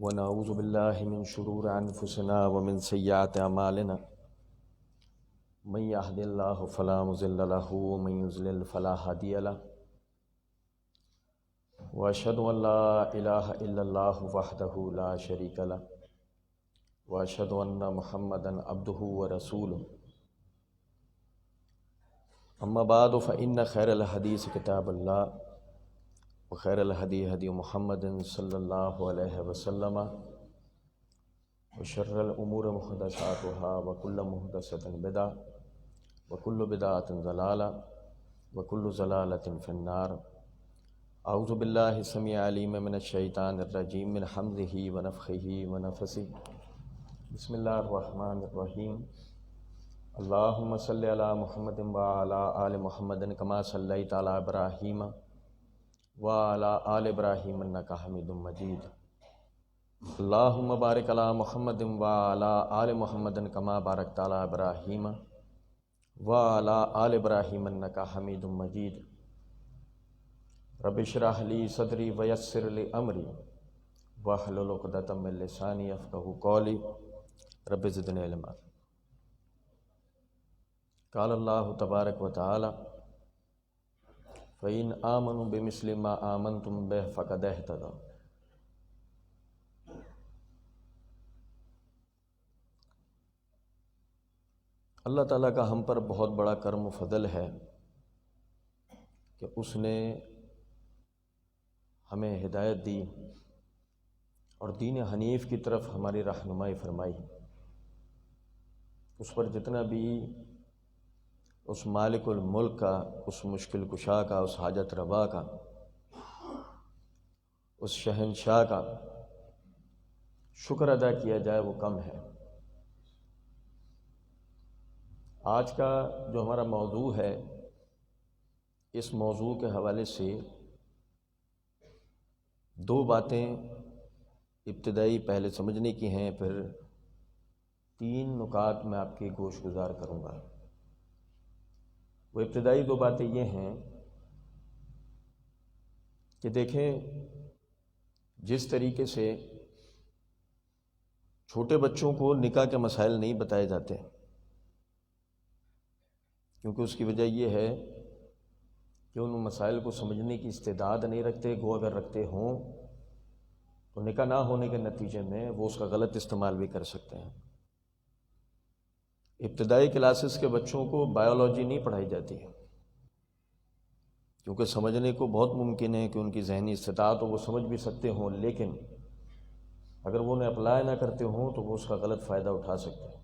ونعوذ باللہ من شرور انفسنا ومن سیئات اعمالنا من یہد اللہ فلا مضل له ومن یضلل فلا ہادی له واشهد ان لا الہ الا اللہ وحدہ لا شریک له واشهد ان محمدا عبدہ ورسولہ اما بعد فان خیر الحدیث کتاب اللہ وخیر الہدی ہدی محمد صلی اللہ علیہ وسلم وشر الامور محدثاتها وکل محدثۃ بدعہ وکل بدعۃ ضلالہ وکل ضلالۃ فی النار۔ اعوذ باللہ السمیع العلیم من الشیطان الرجیم من حمزہ ونفخہ ونفثہ۔ بسم اللہ الرحمن الرحیم۔ اللہم صلی علی محمد وعلی آل محمد کما صلیت علی ابراہیم وعلی آل ابراہیم انک حمید مجید۔ اللہم بارک علی محمد وعلی آل محمد کما بارکت علی ابراہیم وعلی آل ابراہیم انک حمید مجید۔ رب اشرح لی صدری ویسر لی امری واحلل عقدۃ من لسانی یفقہوا قولی رب زدنی علما۔ قال اللہ تبارک و تعالی فَإِنْ آمَنُوا بِمِثْلِ مَا آمَنْتُمْ بِهِ فَقَدِ اهْتَدَوْا۔ اللہ تعالیٰ کا ہم پر بہت بڑا کرم و فضل ہے کہ اس نے ہمیں ہدایت دی اور دین حنیف کی طرف ہماری رہنمائی فرمائی۔ اس پر جتنا بھی اس مالک الملک کا، اس مشکل کشا کا، اس حاجت روا کا، اس شہنشاہ کا شکر ادا کیا جائے وہ کم ہے۔ آج کا جو ہمارا موضوع ہے، اس موضوع کے حوالے سے دو باتیں ابتدائی پہلے سمجھنے کی ہیں، پھر تین نکات میں آپ کی گوش گزار کروں گا۔ وہ ابتدائی دو باتیں یہ ہیں کہ دیکھیں، جس طریقے سے چھوٹے بچوں کو نکاح کے مسائل نہیں بتائے جاتے، کیونکہ اس کی وجہ یہ ہے کہ ان مسائل کو سمجھنے کی استعداد نہیں رکھتے، وہ اگر رکھتے ہوں تو نکاح نہ ہونے کے نتیجے میں وہ اس کا غلط استعمال بھی کر سکتے ہیں۔ ابتدائی کلاسز کے بچوں کو بایولوجی نہیں پڑھائی جاتی ہے، کیونکہ سمجھنے کو بہت ممکن ہے کہ ان کی ذہنی استطاعت ہو، وہ سمجھ بھی سکتے ہوں، لیکن اگر وہ انہیں اپلائی نہ کرتے ہوں تو وہ اس کا غلط فائدہ اٹھا سکتے ہیں۔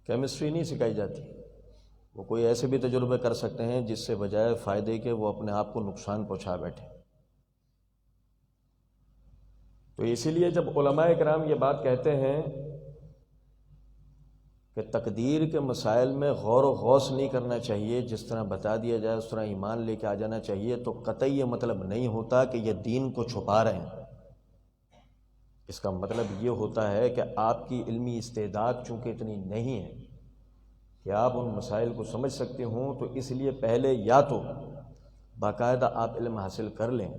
کیمسٹری نہیں سکھائی جاتی، وہ کوئی ایسے بھی تجربے کر سکتے ہیں جس سے بجائے فائدے کے وہ اپنے آپ کو نقصان پہنچا بیٹھے۔ تو اسی لیے جب علماء کرام یہ بات کہتے ہیں کہ تقدیر کے مسائل میں غور و غوص نہیں کرنا چاہیے، جس طرح بتا دیا جائے اس طرح ایمان لے کے آ جانا چاہیے، تو قطعی یہ مطلب نہیں ہوتا کہ یہ دین کو چھپا رہے ہیں۔ اس کا مطلب یہ ہوتا ہے کہ آپ کی علمی استعداد چونکہ اتنی نہیں ہے کہ آپ ان مسائل کو سمجھ سکتے ہوں، تو اس لیے پہلے یا تو باقاعدہ آپ علم حاصل کر لیں،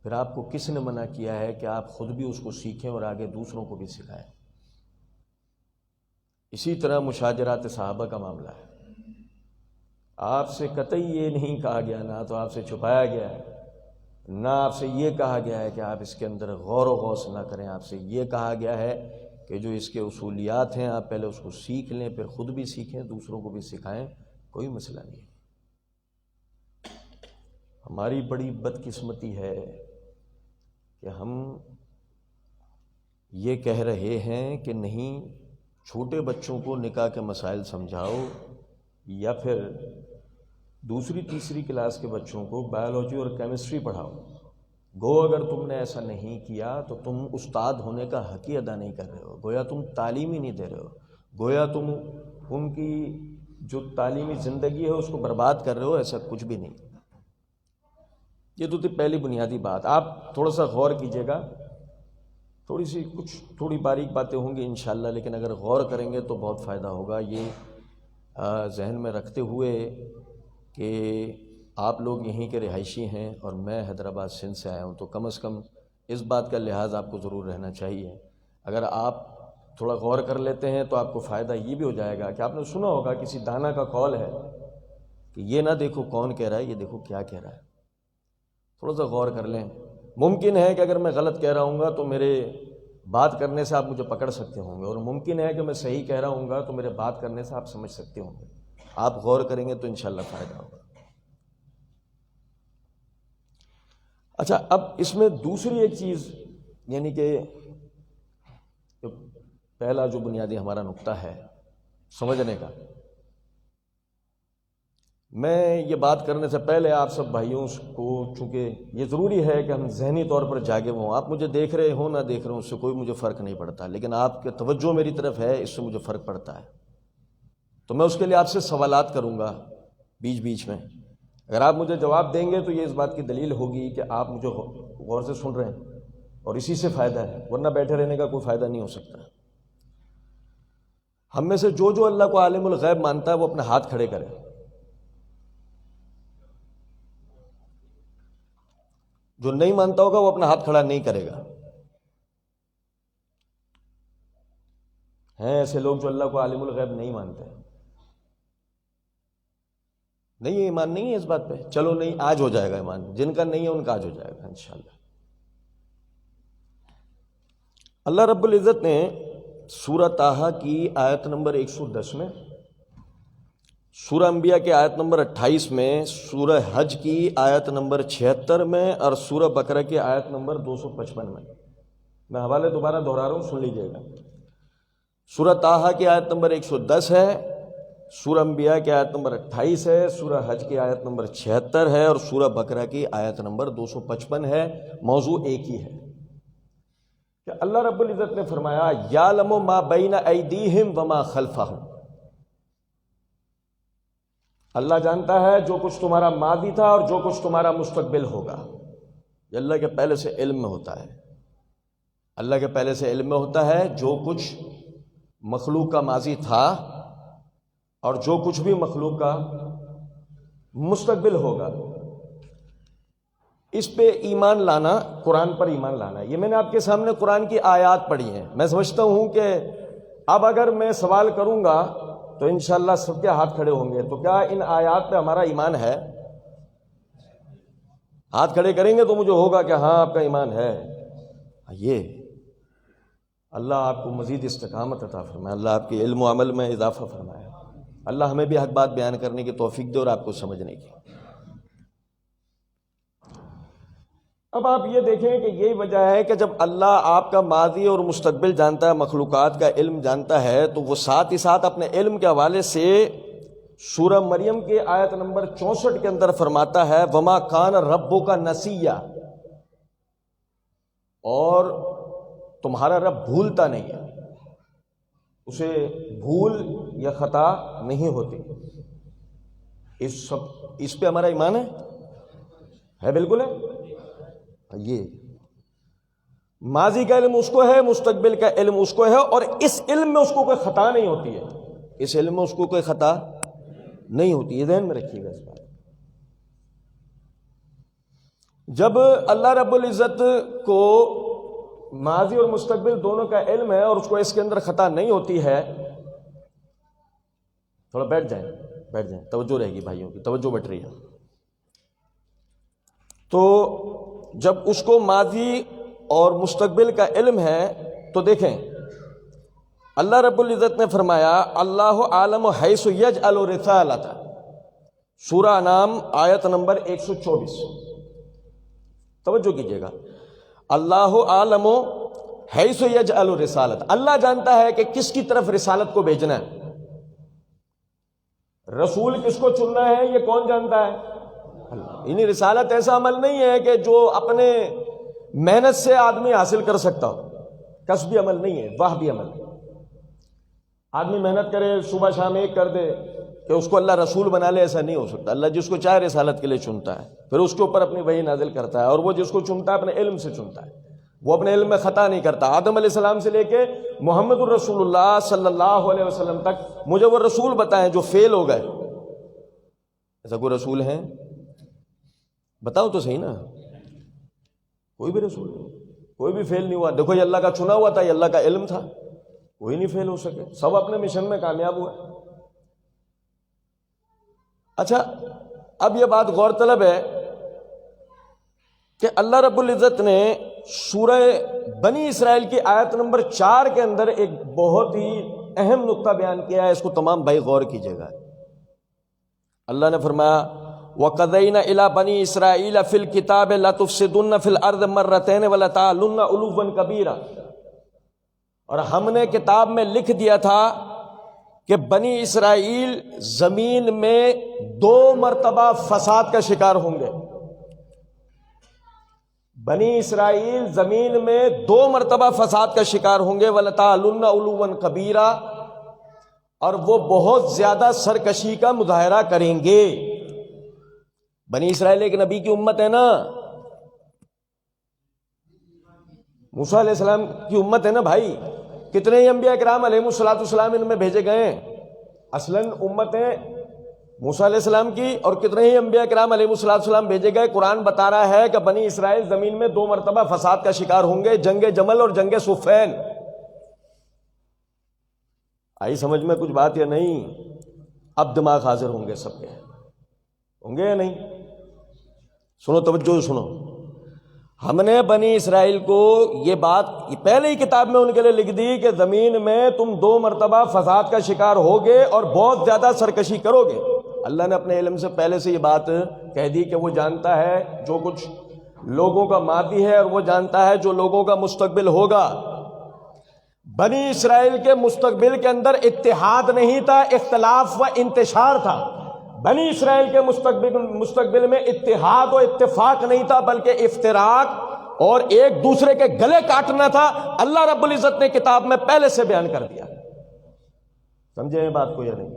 پھر آپ کو کس نے منع کیا ہے کہ آپ خود بھی اس کو سیکھیں اور آگے دوسروں کو بھی سکھائیں۔ اسی طرح مشاجرات صحابہ کا معاملہ ہے، آپ سے قطعی یہ نہیں کہا گیا، نہ تو آپ سے چھپایا گیا ہے، نہ آپ سے یہ کہا گیا ہے کہ آپ اس کے اندر غور و غوص نہ کریں۔ آپ سے یہ کہا گیا ہے کہ جو اس کے اصولیات ہیں آپ پہلے اس کو سیکھ لیں، پھر خود بھی سیکھیں، دوسروں کو بھی سکھائیں، کوئی مسئلہ نہیں۔ ہماری بڑی بدقسمتی ہے کہ ہم یہ کہہ رہے ہیں کہ نہیں، چھوٹے بچوں کو نکاح کے مسائل سمجھاؤ، یا پھر دوسری تیسری کلاس کے بچوں کو بایولوجی اور کیمسٹری پڑھاؤ۔ گو اگر تم نے ایسا نہیں کیا تو تم استاد ہونے کا حق ہی ادا نہیں کر رہے ہو، گویا تم تعلیم ہی نہیں دے رہے ہو، گویا تم ان کی جو تعلیمی زندگی ہے اس کو برباد کر رہے ہو۔ ایسا کچھ بھی نہیں۔ یہ تو تھی پہلی بنیادی بات۔ آپ تھوڑا سا غور کیجئے گا، تھوڑی باریک باتیں ہوں گی انشاءاللہ، لیکن اگر غور کریں گے تو بہت فائدہ ہوگا۔ یہ ذہن میں رکھتے ہوئے کہ آپ لوگ یہیں کے رہائشی ہیں اور میں حیدرآباد سندھ سے آیا ہوں، تو کم از کم اس بات کا لحاظ آپ کو ضرور رہنا چاہیے. اگر آپ تھوڑا غور کر لیتے ہیں تو آپ کو فائدہ یہ بھی ہو جائے گا کہ آپ نے سنا ہوگا کسی دانا کا قول ہے کہ یہ نہ دیکھو کون کہہ رہا ہے، یہ دیکھو کیا کہہ رہا ہے. تھوڑا سا غور کر لیں. ممکن ہے کہ اگر میں غلط کہہ رہا ہوں گا تو میرے بات کرنے سے آپ مجھے پکڑ سکتے ہوں گے، اور ممکن ہے کہ میں صحیح کہہ رہا ہوں گا تو میرے بات کرنے سے آپ سمجھ سکتے ہوں گے. آپ غور کریں گے تو انشاءاللہ فائدہ ہوگا. اچھا، اب اس میں دوسری ایک چیز، یعنی کہ پہلا جو بنیادی ہمارا نقطہ ہے سمجھنے کا، میں یہ بات کرنے سے پہلے آپ سب بھائیوں کو، چونکہ یہ ضروری ہے کہ ہم ذہنی طور پر جاگے ہوں. آپ مجھے دیکھ رہے ہوں نہ دیکھ رہے ہوں، اس سے کوئی مجھے فرق نہیں پڑتا، لیکن آپ کے توجہ میری طرف ہے، اس سے مجھے فرق پڑتا ہے. تو میں اس کے لیے آپ سے سوالات کروں گا بیچ بیچ میں. اگر آپ مجھے جواب دیں گے تو یہ اس بات کی دلیل ہوگی کہ آپ مجھے غور سے سن رہے ہیں اور اسی سے فائدہ ہے، ورنہ بیٹھے رہنے کا کوئی فائدہ نہیں ہو سکتا. ہم میں سے جو اللہ کو عالم الغیب مانتا ہے وہ اپنے ہاتھ کھڑے کرے. جو نہیں مانتا ہوگا وہ اپنا ہاتھ کھڑا نہیں کرے گا. ہیں ایسے لوگ جو اللہ کو عالم الغیب نہیں مانتے. نہیں ہے ایمان، نہیں ہے اس بات پہ. چلو نہیں، آج ہو جائے گا ایمان. جن کا نہیں ہے ان کا آج ہو جائے گا انشاءاللہ. اللہ رب العزت نے سورہ طٰہٰ کی آیت نمبر 110 میں، سورہ انبیاء کی آیت نمبر 28 میں، سورہ حج کی آیت نمبر 76 میں، اور سورہ بقرہ کی آیت نمبر 255 میں حوالے دوبارہ دہرا رہا ہوں، سن لیجئے گا. سورہ طٰہٰ کی آیت نمبر 110 ہے، سورہ انبیاء کی آیت نمبر 28 ہے، سورہ حج کی آیت نمبر 76 ہے، اور سورہ بقرہ کی آیت نمبر 255 ہے. موضوع ایک ہی ہے کہ اللہ رب العزت نے فرمایا یعلم ما بین ایدیہم وما خلفہم. اللہ جانتا ہے جو کچھ تمہارا ماضی تھا اور جو کچھ تمہارا مستقبل ہوگا. یہ اللہ کے پہلے سے علم میں ہوتا ہے. اللہ کے پہلے سے علم میں ہوتا ہے جو کچھ مخلوق کا ماضی تھا اور جو کچھ بھی مخلوق کا مستقبل ہوگا. اس پہ ایمان لانا، قرآن پر ایمان لانا. یہ میں نے آپ کے سامنے قرآن کی آیات پڑھی ہیں. میں سمجھتا ہوں کہ اب اگر میں سوال کروں گا تو انشاءاللہ سب کے ہاتھ کھڑے ہوں گے. تو کیا ان آیات پہ ہمارا ایمان ہے؟ ہاتھ کھڑے کریں گے تو مجھے ہوگا کہ ہاں آپ کا ایمان ہے. یہ اللہ آپ کو مزید استقامت عطا فرمائے، اللہ آپ کے علم و عمل میں اضافہ فرمائے. اللہ ہمیں بھی حق بات بیان کرنے کی توفیق دے اور آپ کو سمجھنے کی. اب آپ یہ دیکھیں کہ یہی وجہ ہے کہ جب اللہ آپ کا ماضی اور مستقبل جانتا ہے، مخلوقات کا علم جانتا ہے، تو وہ ساتھ ہی ساتھ اپنے علم کے حوالے سے سورہ مریم کے آیت نمبر 64 کے اندر فرماتا ہے وما کان ربک نسیا، اور تمہارا رب بھولتا نہیں ہے، اسے بھول یا خطا نہیں ہوتی. اس پہ ہمارا ایمان ہے بالکل ہے. یہ ماضی کا علم اس کو ہے، مستقبل کا علم اس کو ہے، اور اس علم میں اس کو کوئی خطا نہیں ہوتی ہے. اس علم میں اس کو کوئی خطا نہیں ہوتی. یہ ذہن میں رکھیے گا اس بات. جب اللہ رب العزت کو ماضی اور مستقبل دونوں کا علم ہے اور اس کو اس کے اندر خطا نہیں ہوتی ہے، تھوڑا بیٹھ جائیں توجہ رہے گی بھائیوں کی، توجہ بٹ رہی ہے. تو جب اس کو ماضی اور مستقبل کا علم ہے تو دیکھیں اللہ رب العزت نے فرمایا اللہ عالم حیث یجعل رسالتہ، سورہ انعام آیت نمبر 124. توجہ کیجئے گا. اللہ عالم حیث یجعل رسالتہ، اللہ جانتا ہے کہ کس کی طرف رسالت کو بھیجنا ہے. رسول کس کو چننا ہے یہ کون جانتا ہے؟ یعنی رسالت ایسا عمل نہیں ہے کہ جو اپنے محنت سے آدمی حاصل کر سکتا ہو. کسبی عمل نہیں ہے، واہبی عمل. آدمی محنت کرے صبح شام ایک کر دے کہ اس کو اللہ رسول بنا لے، ایسا نہیں ہو سکتا. اللہ جس کو چاہے رسالت کے لیے چنتا ہے، پھر اس کے اوپر اپنی وحی نازل کرتا ہے، اور وہ جس کو چنتا ہے اپنے علم سے چنتا ہے. وہ اپنے علم میں خطا نہیں کرتا. آدم علیہ السلام سے لے کے محمد الرسول اللہ صلی اللہ علیہ وسلم تک مجھے وہ رسول بتائیں جو فیل ہو گئے. ایسا کوئی رسول ہیں؟ بتاؤ تو صحیح نا. کوئی بھی رسول نہیں. کوئی بھی فیل نہیں ہوا. دیکھو یہ اللہ کا چنا ہوا تھا, یہ اللہ کا علم تھا, کوئی نہیں فیل ہو سکے, سب اپنے مشن میں کامیاب ہوئے. اچھا اب یہ بات غور طلب ہے کہ اللہ رب العزت نے سورہ بنی اسرائیل کی آیت نمبر 4 کے اندر ایک بہت ہی اہم نقطہ بیان کیا ہے, اس کو تمام بھائی غور کیجیے گا. اللہ نے فرمایا وَقَضَيْنَا إِلَىٰ بَنِي إِسْرَائِيلَ فِي الْكِتَابِ لَتُفْسِدُنَّ فِي الْأَرْضِ مَرَّتَيْنِ وَلَتَعْلُنَّ عُلُوًّا كَبِيرًا. اور ہم نے کتاب میں لکھ دیا تھا کہ بنی اسرائیل زمین میں 2 مرتبہ فساد کا شکار ہوں گے. بنی اسرائیل زمین میں 2 مرتبہ فساد کا شکار ہوں گے. وَلَتَعْلُنَّ عُلُوًّا كَبِيرًا, اور وہ بہت زیادہ سرکشی کا مظاہرہ کریں گے. بنی اسرائیل ایک نبی کی امت ہے نا, موسیٰ علیہ السلام کی امت ہے نا بھائی. کتنے ہی انبیاء کرام علیہ السلام ان میں بھیجے گئے ہیں, اصلاً امت ہے موسیٰ علیہ السلام کی, اور کتنے ہی انبیاء کرام علیہ السلام بھیجے گئے. قرآن بتا رہا ہے کہ بنی اسرائیل زمین میں 2 مرتبہ فساد کا شکار ہوں گے, جنگ جمل اور جنگ صفین. آئی سمجھ میں کچھ بات یا نہیں؟ اب دماغ حاضر ہوں گے سب کے, ہوں گے یا نہیں؟ سنو, توجہ سنو. ہم نے بنی اسرائیل کو یہ بات پہلے ہی کتاب میں ان کے لیے لکھ دی کہ زمین میں تم 2 مرتبہ فساد کا شکار ہوگے اور بہت زیادہ سرکشی کرو گے. اللہ نے اپنے علم سے پہلے سے یہ بات کہہ دی کہ وہ جانتا ہے جو کچھ لوگوں کا ماضی ہے, اور وہ جانتا ہے جو لوگوں کا مستقبل ہوگا. بنی اسرائیل کے مستقبل کے اندر اتحاد نہیں تھا, اختلاف و انتشار تھا. بنی اسرائیل کے مستقبل میں اتحاد و اتفاق نہیں تھا, بلکہ افتراق اور ایک دوسرے کے گلے کاٹنا تھا. اللہ رب العزت نے کتاب میں پہلے سے بیان کر دیا. سمجھے بات کو یا نہیں؟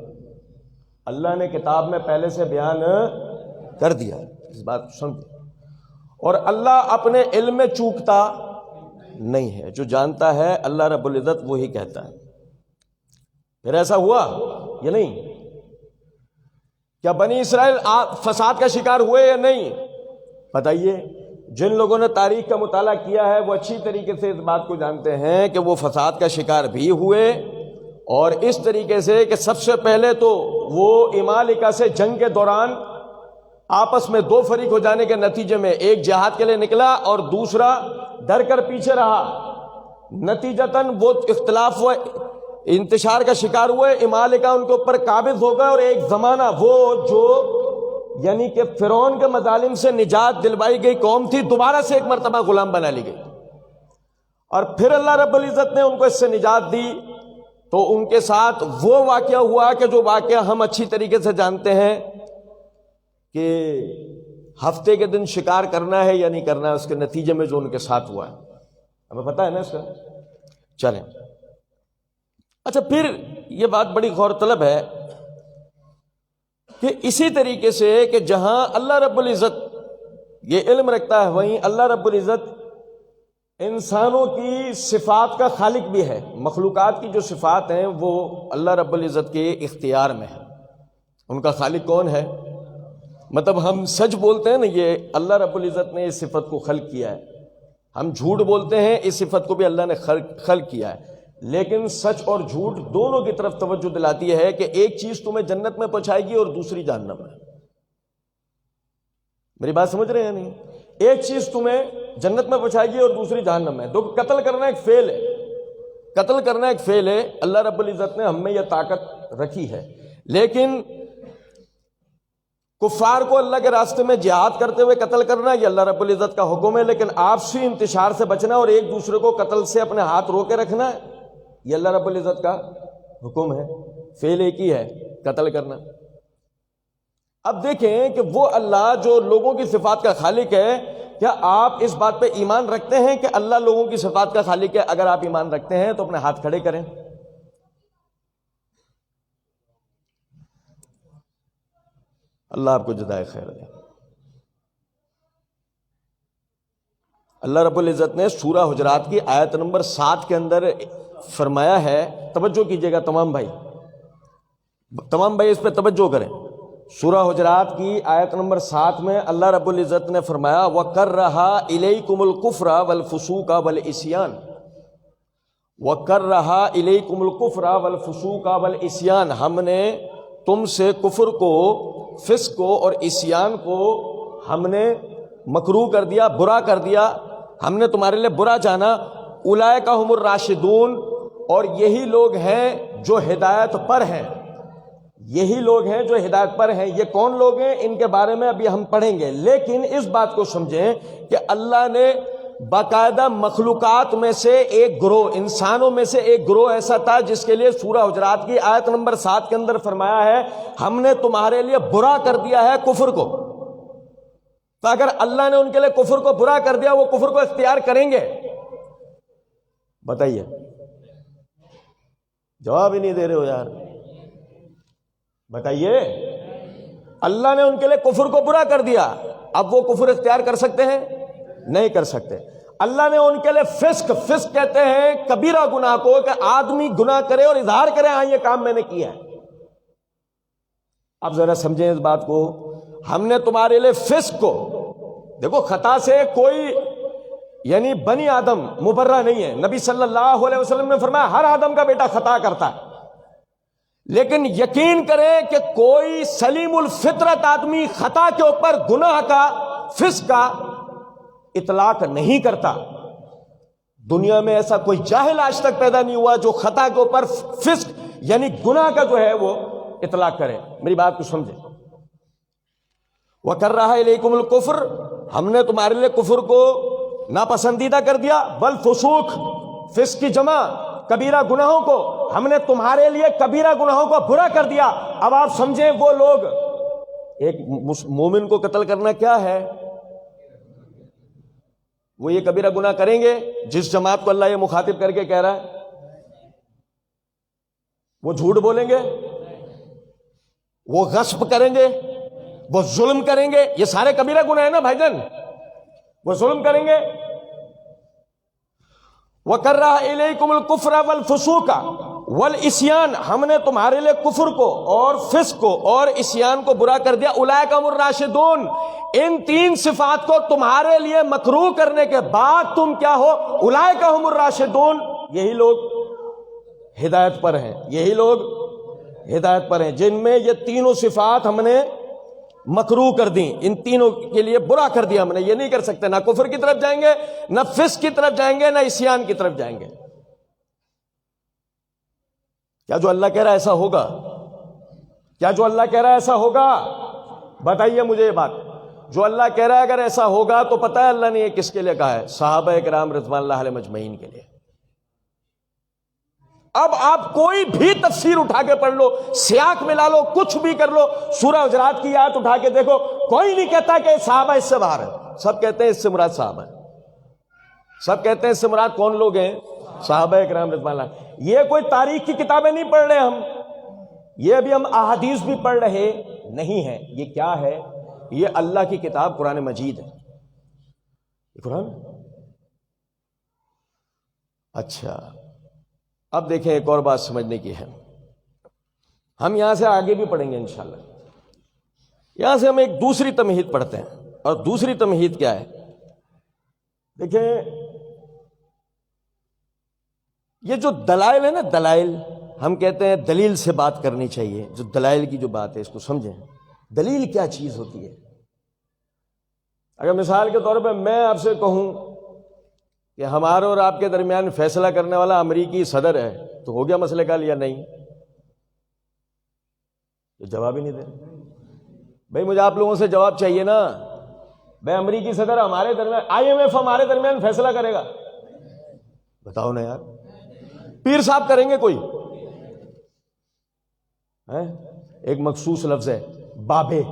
اللہ نے کتاب میں پہلے سے بیان کر دیا, اس بات کو سمجھے. اور اللہ اپنے علم میں چوکتا نہیں ہے, جو جانتا ہے اللہ رب العزت وہی کہتا ہے. پھر ایسا ہوا یا نہیں؟ کیا بنی اسرائیل فساد کا شکار ہوئے یا نہیں؟ بتائیے. جن لوگوں نے تاریخ کا مطالعہ کیا ہے وہ اچھی طریقے سے اس بات کو جانتے ہیں کہ وہ فساد کا شکار بھی ہوئے, اور اس طریقے سے کہ سب سے پہلے تو وہ عمالقہ سے جنگ کے دوران آپس میں 2 فریق ہو جانے کے نتیجے میں ایک جہاد کے لیے نکلا اور دوسرا ڈر کر پیچھے رہا. نتیجتاً وہ اختلاف و انتشار کا شکار ہوئے, عمالقہ ان کے اوپر قابض ہو گئے, اور ایک زمانہ وہ جو یعنی کہ فرعون کے مظالم سے نجات دلوائی گئی قوم تھی, دوبارہ سے ایک مرتبہ غلام بنا لی گئی. اور پھر اللہ رب العزت نے ان کو اس سے نجات دی, تو ان کے ساتھ وہ واقعہ ہوا کہ جو واقعہ ہم اچھی طریقے سے جانتے ہیں کہ ہفتے کے دن شکار کرنا ہے یا نہیں کرنا ہے, اس کے نتیجے میں جو ان کے ساتھ ہوا ہے ہمیں پتہ ہے نا اس کا. چلیں اچھا, پھر یہ بات بڑی غور طلب ہے کہ اسی طریقے سے کہ جہاں اللہ رب العزت یہ علم رکھتا ہے, وہیں اللہ رب العزت انسانوں کی صفات کا خالق بھی ہے. مخلوقات کی جو صفات ہیں وہ اللہ رب العزت کے اختیار میں ہے. ان کا خالق کون ہے؟ مطلب ہم سچ بولتے ہیں نا, یہ اللہ رب العزت نے اس صفت کو خلق کیا ہے. ہم جھوٹ بولتے ہیں, اس صفت کو بھی اللہ نے خلق کیا ہے. لیکن سچ اور جھوٹ دونوں کی طرف توجہ دلاتی ہے کہ ایک چیز تمہیں جنت میں پہنچائے گی اور دوسری جہنم میں. میری بات سمجھ رہے ہیں نہیں؟ ایک چیز تمہیں جنت میں پہنچائے گی اور دوسری جہنم میں. قتل کرنا ایک فعل ہے, قتل کرنا ایک فعل ہے. اللہ رب العزت نے ہم میں یہ طاقت رکھی ہے, لیکن کفار کو اللہ کے راستے میں جہاد کرتے ہوئے قتل کرنا یہ اللہ رب العزت کا حکم ہے. لیکن آپسی انتشار سے بچنا اور ایک دوسرے کو قتل سے اپنے ہاتھ روکے رکھنا یہ اللہ رب العزت کا حکم ہے. فعل ایک ہی ہے, قتل کرنا. اب دیکھیں کہ وہ اللہ جو لوگوں کی صفات کا خالق ہے, کیا آپ اس بات پہ ایمان رکھتے ہیں کہ اللہ لوگوں کی صفات کا خالق ہے؟ اگر آپ ایمان رکھتے ہیں تو اپنے ہاتھ کھڑے کریں. اللہ آپ کو جزائے خیر دے. اللہ رب العزت نے سورہ حجرات کی آیت نمبر 7 کے اندر فرمایا ہے, توجہ کیجئے گا تمام بھائی اس پہ توجہ کریں. سورہ حجرات کی آیت نمبر 7 میں اللہ رب العزت نے فرمایا وَكَرَّهَا إِلَيْكُمُ الْكُفْرَ وَالْفُسُوقَ وَالْعِصْيَانَ، وَكَرَّهَا إِلَيْكُمُ الْكُفْرَ وَالْفُسُوقَ وَالْعِصْيَانَ، ہم نے تم سے کفر کو، فسق کو اور عصیان کو ہم نے مکروہ کر دیا، برا کر دیا، ہم نے تمہارے لیے برا جانا۔ اولئک ھم الراشدون، اور یہی لوگ ہیں جو ہدایت پر ہیں، یہی لوگ ہیں جو ہدایت پر ہیں۔ یہ کون لوگ ہیں ان کے بارے میں ابھی ہم پڑھیں گے، لیکن اس بات کو سمجھیں کہ اللہ نے باقاعدہ مخلوقات میں سے ایک گروہ، انسانوں میں سے ایک گروہ ایسا تھا جس کے لیے سورہ حجرات کی آیت نمبر 7 کے اندر فرمایا ہے ہم نے تمہارے لیے برا کر دیا ہے کفر کو۔ تو اگر اللہ نے ان کے لیے کفر کو برا کر دیا، وہ کفر کو اختیار کریں گے؟ بتائیے، جواب ہی نہیں دے رہے ہو یار، بتائیے۔ اللہ نے ان کے لیے کفر کو برا کر دیا، اب وہ کفر اختیار کر سکتے ہیں؟ نہیں کر سکتے۔ اللہ نے ان کے لیے فسق کہتے ہیں کبیرہ گناہ کو، کہ آدمی گناہ کرے اور اظہار کرے ہاں یہ کام میں نے کیا ہے۔ اب ذرا سمجھیں اس بات کو، ہم نے تمہارے لیے فسق کو، دیکھو خطا سے کوئی یعنی بنی آدم مبرہ نہیں ہے، نبی صلی اللہ علیہ وسلم نے فرمایا ہر آدم کا بیٹا خطا کرتا ہے، لیکن یقین کریں کہ کوئی سلیم الفطرت آدمی خطا کے اوپر گناہ کا، فسق کا اطلاق نہیں کرتا۔ دنیا میں ایسا کوئی جاہل آج تک پیدا نہیں ہوا جو خطا کے اوپر فسق یعنی گناہ کا جو ہے وہ اطلاق کرے۔ میری بات کو سمجھیں۔ وَكَرَّهَا إِلَيْكُمُ الْكُفْرَ، ہم نے تمہارے لیے کفر کو ناپسندیدہ کر دیا، والفسوق، فسق کی جمع کبیرہ گناہوں کو، ہم نے تمہارے لیے کبیرہ گناہوں کو برا کر دیا۔ اب آپ سمجھیں وہ لوگ، ایک مومن کو قتل کرنا کیا ہے؟ وہ یہ کبیرہ گناہ کریں گے جس جماعت کو اللہ یہ مخاطب کر کے کہہ رہا ہے؟ وہ جھوٹ بولیں گے، وہ غصب کریں گے، وہ ظلم کریں گے، یہ سارے کبیرہ گناہ ہیں نا بھائی جان، وہ ظلم کریں گے۔ وَكَرَّهَا إِلَيْكُمُ الْكُفْرَ وَالْفُسُوقَ وَالْعِصْيَانَ، ہم نے تمہارے لیے کفر کو اور فسق کو اور عصیان کو برا کر دیا۔ اولئک ھم الراشدون، ان تین صفات کو تمہارے لیے مکروہ کرنے کے بعد تم کیا ہو؟ اولئک ھم الراشدون، یہی لوگ ہدایت پر ہیں، یہی لوگ ہدایت پر ہیں جن میں یہ تینوں صفات ہم نے مکروہ کر دیں، ان تینوں کے لیے برا کر دیا ہم نے۔ یہ نہیں کر سکتے، نہ کفر کی طرف جائیں گے، نہ فسق کی طرف جائیں گے، نہ عصیان کی طرف جائیں گے۔ کیا جو اللہ کہہ رہا ہے ایسا ہوگا؟ کیا جو اللہ کہہ رہا ہے ایسا ہوگا؟ بتائیے مجھے یہ بات، جو اللہ کہہ رہا ہے اگر ایسا ہوگا تو پتہ ہے اللہ نے یہ کس کے لیے کہا ہے؟ صحابہ کرام رضوان اللہ علیہم اجمعین کے لیے۔ اب آپ کوئی بھی تفسیر اٹھا کے پڑھ لو، سیاق ملا لو، کچھ بھی کر لو، سورہ حجرات کی آیت اٹھا کے دیکھو، کوئی نہیں کہتا کہ صحابہ اس سے باہر ہے، سب کہتے ہیں اس سے مراد صحابہ ہے، سب کہتے ہیں اس سے مراد کون لوگ ہیں؟ صحابہ کرام رضوان اللہ۔ یہ کوئی تاریخ کی کتابیں نہیں پڑھ رہے ہم، یہ ابھی ہم احادیث بھی پڑھ رہے نہیں ہیں۔ یہ کیا ہے؟ یہ اللہ کی کتاب قرآن مجید ہے۔ قرآن، اچھا اب دیکھیں ایک اور بات سمجھنے کی ہے، ہم یہاں سے آگے بھی پڑھیں گے انشاءاللہ۔ یہاں سے ہم ایک دوسری تمہید پڑھتے ہیں، اور دوسری تمہید کیا ہے؟ دیکھیں یہ جو دلائل ہے نا، دلائل، ہم کہتے ہیں دلیل سے بات کرنی چاہیے، جو دلائل کی جو بات ہے اس کو سمجھیں۔ دلیل کیا چیز ہوتی ہے؟ اگر مثال کے طور پہ میں آپ سے کہوں کہ ہمارے اور آپ کے درمیان فیصلہ کرنے والا امریکی صدر ہے، تو ہو گیا مسئلے کا یا نہیں؟ تو جواب ہی نہیں دے بھائی، مجھے آپ لوگوں سے جواب چاہیے نا۔ بھائی امریکی صدر ہمارے درمیان، IMF ہمارے درمیان فیصلہ کرے گا؟ بتاؤ نا یار، پیر صاحب کریں گے کوئی؟ ایک مخصوص لفظ ہے بابے،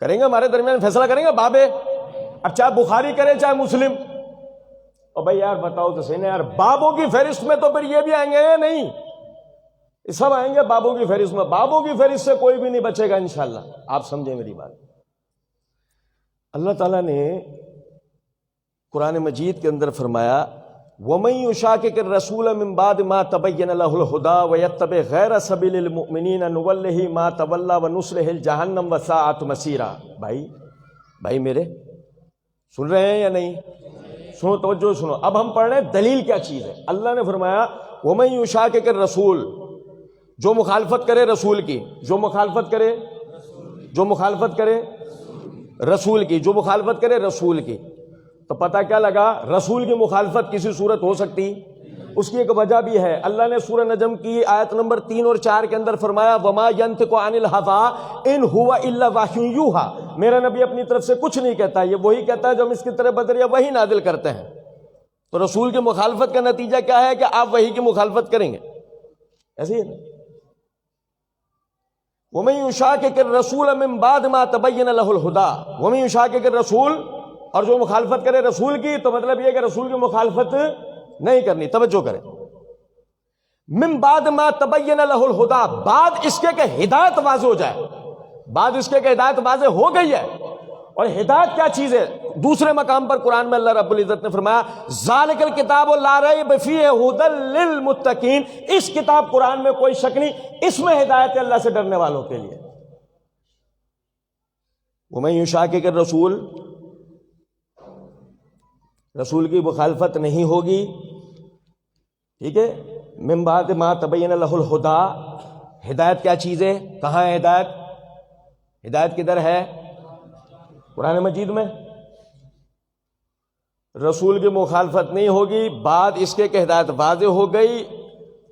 کریں گے ہمارے درمیان فیصلہ کریں گے بابے؟ اب چاہے بخاری کرے چاہے مسلم، اور بھائی یار بتاؤ تو صحیح نا یار، بابوں کی فہرست میں تو پھر یہ بھی آئیں گے یا نہیں؟ یہ سب آئیں گے بابوں کی فہرست میں، بابوں کی فہرست سے کوئی بھی نہیں بچے گا انشاءاللہ۔ آپ سمجھیں میری بات۔ اللہ تعالیٰ نے قرآن مجید کے اندر فرمایا وَمَن يُشَاقِقِ الرَّسُولَ مِن بَعْدِ مَا تَبَيَّنَ لَهُ الْهُدَىٰ وَيَتَّبِعْ غَيْرَ سَبِيلِ الْمُؤْمِنِينَ نُوَلِّهِ مَا تَوَلَّىٰ وَنُصْلِهِ جَهَنَّمَ وَسَاءَتْ مَصِيرًا۔ بھائی میرے سن رہے ہیں یا نہیں؟ سنو، توجہ سنو، اب ہم پڑھ رہے ہیں دلیل کیا چیز ہے۔ اللہ نے فرمایا وَمَن يُشَاقِقِ الرَّسُولَ، جو مخالفت کرے رسول کی، جو مخالفت کرے رسول کی، جو مخالفت کرے رسول کی، تو پتہ کیا لگا؟ رسول کی مخالفت کسی صورت ہو سکتی؟ اس کی ایک وجہ بھی ہے۔ اللہ نے سورہ نجم کی آیت نمبر 3 اور 4 کے اندر فرمایا وَمَا يَنطِقُ عَنِ الْهَوَىٰ إِنْ هُوَ إِلَّا وَحْيٌ يُوحَىٰ، میرا نبی اپنی طرف سے کچھ نہیں کہتا، یہ وہی کہتا ہے جو ہم اس کی طرف بدر یا وہی نازل کرتے ہیں۔ تو رسول کی مخالفت کا نتیجہ کیا ہے کہ آپ وہی کی مخالفت کریں گے، ایسے ہی ہے نا؟ وَمَن يُشَاقِقِ الرَّسُولَ مِن بَعْدِ مَا تَبَيَّنَ لَهُ الْهُدَىٰ، وَمَن يُشَاقِقِ الرَّسُولَ، اور جو مخالفت کرے رسول کی، تو مطلب یہ کہ رسول کی مخالفت نہیں کرنی۔ توجہ کریں، من بعد ما تبین لہ الہدیٰ، بعد اس کے کہ ہدایت واضح ہو جائے، بعد اس کے کہ ہدایت واضح ہو گئی ہے۔ اور ہدایت کیا چیز ہے؟ دوسرے مقام پر قرآن میں اللہ رب العزت نے فرمایا ذالک الکتاب لا ریب فیہ ھدی للمتقین، اس کتاب قرآن میں کوئی شک نہیں، اس میں ہدایت ہے اللہ سے ڈرنے والوں کے لیے۔ ومن یشاقق الرسول، رسول کی مخالفت نہیں ہوگی، ٹھیک ہے؟ من بعد ما تبین لہ الہدیٰ، ہدایت کیا چیز ہے؟ کہاں ہے ہدایت؟ ہدایت کدھر ہے؟ قرآن مجید میں۔ رسول کی مخالفت نہیں ہوگی، بعد اس کے کہ ہدایت واضح ہو گئی۔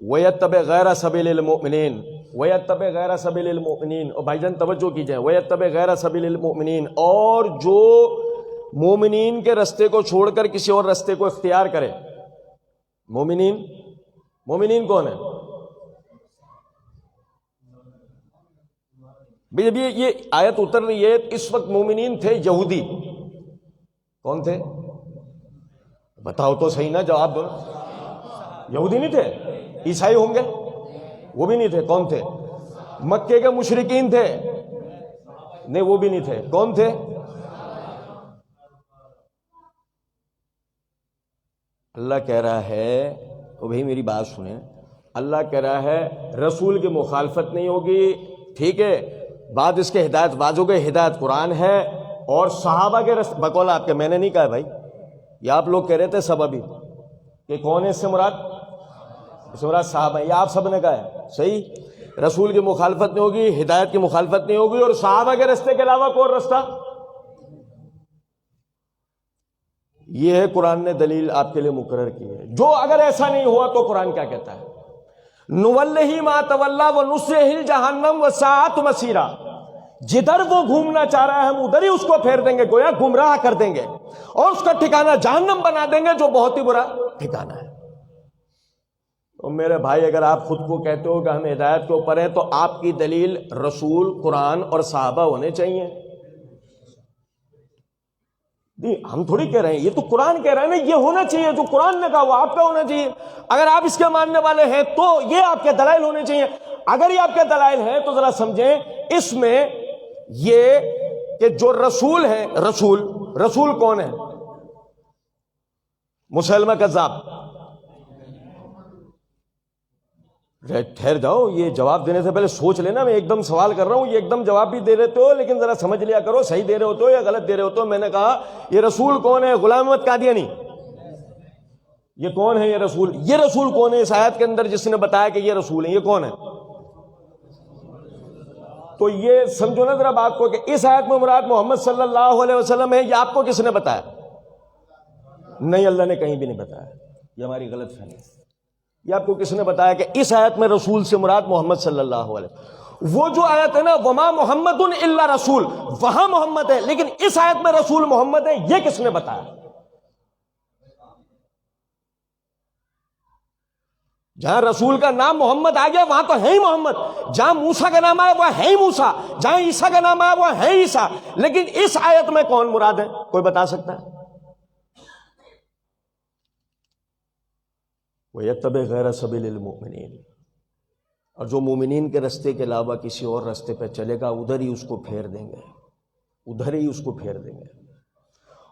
وَيَتَّبِعْ غَيْرَ سَبِيلِ الْمُؤْمِنِينَ، وَيَتَّبِعْ غَيْرَ سَبِيلِ الْمُؤْمِنِينَ، اور بھائی جان توجہ کیجئے، وَيَتَّبِعْ غَيْرَ سَبِيلِ الْمُؤْمِنِينَ، اور جو مومنین کے رستے کو چھوڑ کر کسی اور رستے کو اختیار کرے۔ مومنین کون ہے؟ جب یہ آیت اتر رہی ہے اس وقت مومنین تھے یہودی، کون تھے؟ بتاؤ تو صحیح نا، جواب دو۔ یہودی نہیں تھے؟ عیسائی ہوں گے؟ وہ بھی نہیں تھے، کون تھے؟ مکے کے مشرکین تھے؟ نہیں وہ بھی نہیں تھے، کون تھے؟ اللہ کہہ رہا ہے، تو بھائی میری بات سنیں، اللہ کہہ رہا ہے رسول کی مخالفت نہیں ہوگی، ٹھیک ہے؟ بعد اس کے ہدایت واضح ہو گئی، ہدایت قرآن ہے، اور صحابہ کے رستے، بقول آپ کے، میں نے نہیں کہا بھائی، یہ آپ لوگ کہہ رہے تھے سب ابھی کہ کون ہے اس سے مراد؟ اس سے مراد صحابہ، یہ آپ سب نے کہا ہے، صحیح؟ رسول کی مخالفت نہیں ہوگی، ہدایت کی مخالفت نہیں ہوگی، اور صحابہ کے رستے کے علاوہ کوئی رستہ؟ یہ ہے قرآن نے دلیل آپ کے لیے مقرر کی ہے۔ جو اگر ایسا نہیں ہوا تو قرآن کیا کہتا ہے؟ نُوَلِّهِ مَا تَوَلَّىٰ وَنُصْلِهِ جَهَنَّمَ وَسَاءَتْ مَصِيرًا، جدھر وہ گھومنا چاہ رہا ہے ہم ادھر ہی اس کو پھیر دیں گے، گویا گمراہ کر دیں گے، اور اس کا ٹھکانہ جہنم بنا دیں گے، جو بہت ہی برا ٹھکانہ ہے۔ تو میرے بھائی، اگر آپ خود کو کہتے ہو کہ ہم ہدایت کے اوپر ہیں، تو آپ کی دلیل رسول، قرآن اور صحابہ ہونے چاہیے۔ ہم تھوڑی کہہ رہے ہیں، یہ تو قرآن کہہ رہے ہیں نا، یہ ہونا چاہیے، جو قرآن نے کہا وہ آپ کا ہونا چاہیے۔ اگر آپ اس کے ماننے والے ہیں تو یہ آپ کے دلائل ہونے چاہیے۔ اگر یہ آپ کے دلائل ہیں تو ذرا سمجھیں اس میں یہ کہ جو رسول ہے، رسول کون ہے؟ مسلمہ کذاب؟ ٹھہر جاؤ، یہ جواب دینے سے پہلے سوچ لینا، میں ایک دم سوال کر رہا ہوں، یہ ایک دم جواب بھی دے رہے ہو، لیکن ذرا سمجھ لیا کرو صحیح دے رہے ہوتے ہو یا غلط دے رہے ہوتے ہو۔ میں نے کہا یہ رسول کون ہے؟ غلام احمد قادیانی، یہ کون ہے؟ یہ رسول کون ہے اس آیت کے اندر جس نے بتایا کہ یہ رسول ہے؟ یہ کون ہے؟ تو یہ سمجھو نا ذرا بات کو کہ اس آیت میں مراد محمد صلی اللہ علیہ وسلم ہے، یہ آپ کو کس نے بتایا؟ نہیں، اللہ نے کہیں بھی نہیں بتایا، یہ ہماری غلط فہمی ہے۔ یہ آپ کو کس نے بتایا کہ اس آیت میں رسول سے مراد محمد صلی اللہ علیہ وسلم؟ وہ جو آیت ہے نا وما محمد الا رسول، وہاں محمد ہے، لیکن اس آیت میں رسول محمد ہے، یہ کس نے بتایا؟ جہاں رسول کا نام محمد آ گیا وہاں تو ہے ہی محمد، جہاں موسیٰ کا نام آیا وہ ہے ہی موسیٰ، جہاں عیسیٰ کا نام آیا وہ ہے عیسیٰ، لیکن اس آیت میں کون مراد ہے؟ کوئی بتا سکتا ہے؟ وَيَتَّبِعْ غَيْرَ سَبِيلِ الْمُؤْمِنِينَ، اور جو مومنین کے رستے کے علاوہ کسی اور رستے پہ چلے گا ادھر ہی اس کو پھیر دیں گے، ادھر ہی اس کو پھیر دیں گے۔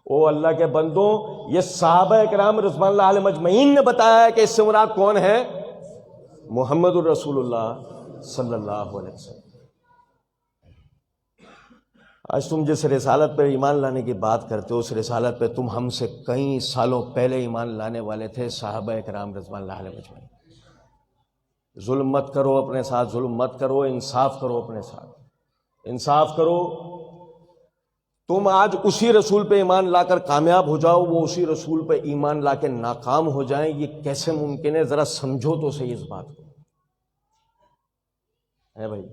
او اللہ کے بندوں، یہ صحابہ کرام رضوان اللہ علیہم اجمعین نے بتایا ہے کہ اس سے مراد کون ہے؟ محمد الرسول اللہ صلی اللہ علیہ وسلم۔ آج تم جس رسالت پر ایمان لانے کی بات کرتے ہو، اس رسالت پہ تم ہم سے کئی سالوں پہلے ایمان لانے والے تھے، صحابہ کرام رضوان اللہ علیہم اجمعین۔ ظلم مت کرو اپنے ساتھ، ظلم مت کرو، انصاف کرو اپنے ساتھ، انصاف کرو۔ تم آج اسی رسول پہ ایمان لا کر کامیاب ہو جاؤ، وہ اسی رسول پہ ایمان لا کے ناکام ہو جائیں، یہ کیسے ممکن ہے؟ ذرا سمجھو تو صحیح اس بات کو، ہے بھائی۔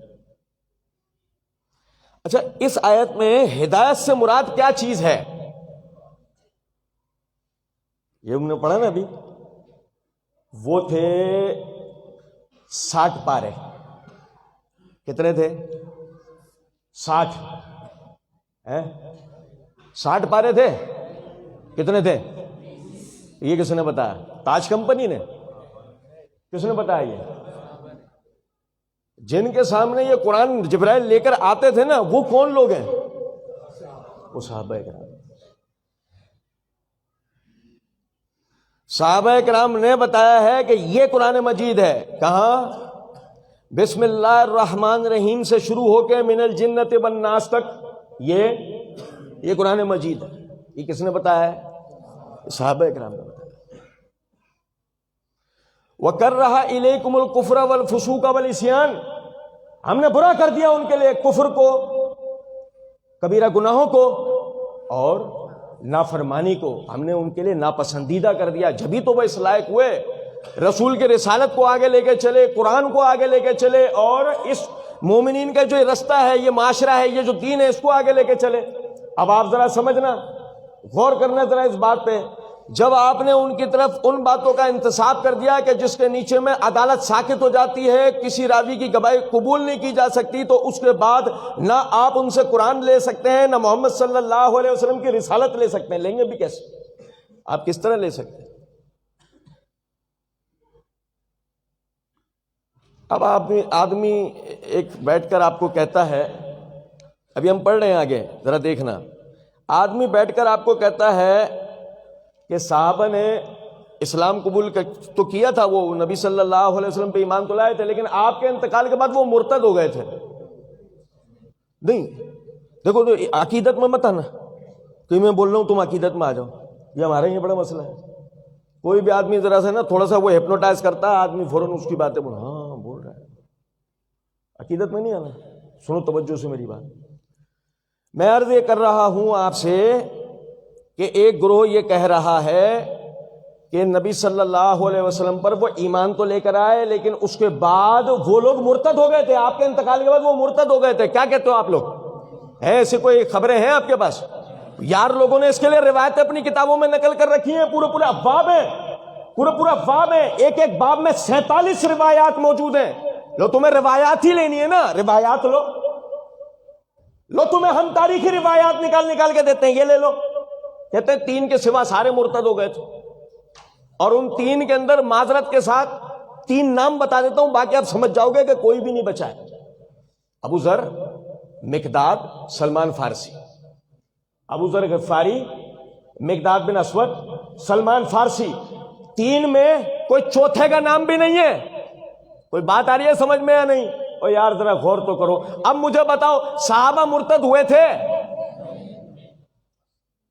اچھا، اس آیت میں ہدایت سے مراد کیا چیز ہے؟ یہ ہم نے پڑھا نا ابھی، وہ تھے 60 پارے۔ کتنے تھے؟ 60 60 پارے تھے۔ کتنے تھے؟ یہ کس نے بتایا؟ تاج کمپنی نے؟ کس نے بتایا؟ یہ جن کے سامنے یہ قرآن جبرائیل لے کر آتے تھے نا، وہ کون لوگ ہیں؟ وہ صحابہ کرام۔ صحابہ کرام نے بتایا ہے کہ یہ قرآن مجید ہے۔ کہاں؟ بسم اللہ الرحمن الرحیم سے شروع ہو کے من الجنت والناس تک یہ قرآن مجید ہے۔ یہ کس نے بتایا ہے؟ صحابہ کرام نے بتایا۔ وَكَرَّهَ إِلَيْكُمُ الْكُفْرَ وَالْفُسُوقَ وَالْعِصْيَانَ، ہم نے برا کر دیا ان کے لیے کفر کو، کبیرہ گناہوں کو اور نافرمانی کو، ہم نے ان کے لیے ناپسندیدہ کر دیا۔ جبھی تو وہ اس لائق ہوئے رسول کے رسالت کو آگے لے کے چلے، قرآن کو آگے لے کے چلے، اور اس مومنین کا جو رستہ ہے، یہ معاشرہ ہے، یہ جو دین ہے، اس کو آگے لے کے چلے۔ اب آپ ذرا سمجھنا، غور کرنا ذرا اس بات پہ، جب آپ نے ان کی طرف ان باتوں کا انتصاب کر دیا کہ جس کے نیچے میں عدالت ساکت ہو جاتی ہے، کسی راوی کی گواہی قبول نہیں کی جا سکتی، تو اس کے بعد نہ آپ ان سے قرآن لے سکتے ہیں، نہ محمد صلی اللہ علیہ وسلم کی رسالت لے سکتے ہیں۔ لیں گے بھی کیسے؟ آپ کس طرح لے سکتے ہیں؟ اب آدمی ایک بیٹھ کر آپ کو کہتا ہے، ابھی ہم پڑھ رہے ہیں آگے، ذرا دیکھنا، آدمی بیٹھ کر آپ کو کہتا ہے کہ صحابہ نے اسلام قبول تو کیا تھا، وہ نبی صلی اللہ علیہ وسلم پہ ایمان تو لائے تھے، لیکن آپ کے انتقال کے بعد وہ مرتد ہو گئے تھے۔ نہیں، دیکھو تو عقیدت میں مت آنا کہ میں بول رہا ہوں تم عقیدت میں آ جاؤ، یہ ہمارے یہ بڑا مسئلہ ہے۔ کوئی بھی آدمی ذرا سا نا تھوڑا سا وہ ہپنوٹائز کرتا ہے، آدمی فوراً اس کی باتیں بول، ہاں بول رہا ہے، عقیدت میں نہیں آنا۔ سنو توجہ سے میری بات، میں عرض یہ کر رہا ہوں آپ سے کہ ایک گروہ یہ کہہ رہا ہے کہ نبی صلی اللہ علیہ وسلم پر وہ ایمان تو لے کر آئے، لیکن اس کے بعد وہ لوگ مرتد ہو گئے تھے، آپ کے انتقال کے بعد وہ مرتد ہو گئے تھے۔ کیا کہتے ہو آپ لوگ؟ ہیں ایسی کوئی خبریں ہیں آپ کے پاس؟ یار لوگوں نے اس کے لیے روایتیں اپنی کتابوں میں نقل کر رکھی ہیں، پورے ابواب ہیں، پورا باب ہے، ایک باب میں 47 روایات موجود ہیں۔ لو تمہیں روایات ہی لینی ہے نا، روایات لو تمہیں ہم تاریخی روایات نکال کے دیتے ہیں، یہ لے لو۔ کہتے ہیں 3 کے سوا سارے مرتد ہو گئے تھے، اور ان 3 کے اندر معذرت کے ساتھ 3 نام بتا دیتا ہوں، باقی آپ سمجھ جاؤ گے کہ کوئی بھی نہیں بچا ہے۔ ابو ذر، مقداد، سلمان فارسی۔ ابو ذر غفاری، مقداد بن اسود، سلمان فارسی، 3 میں کوئی چوتھے کا نام بھی نہیں ہے۔ کوئی بات آ رہی ہے سمجھ میں یا نہیں؟ او یار ذرا غور تو کرو۔ اب مجھے بتاؤ، صحابہ مرتد ہوئے تھے؟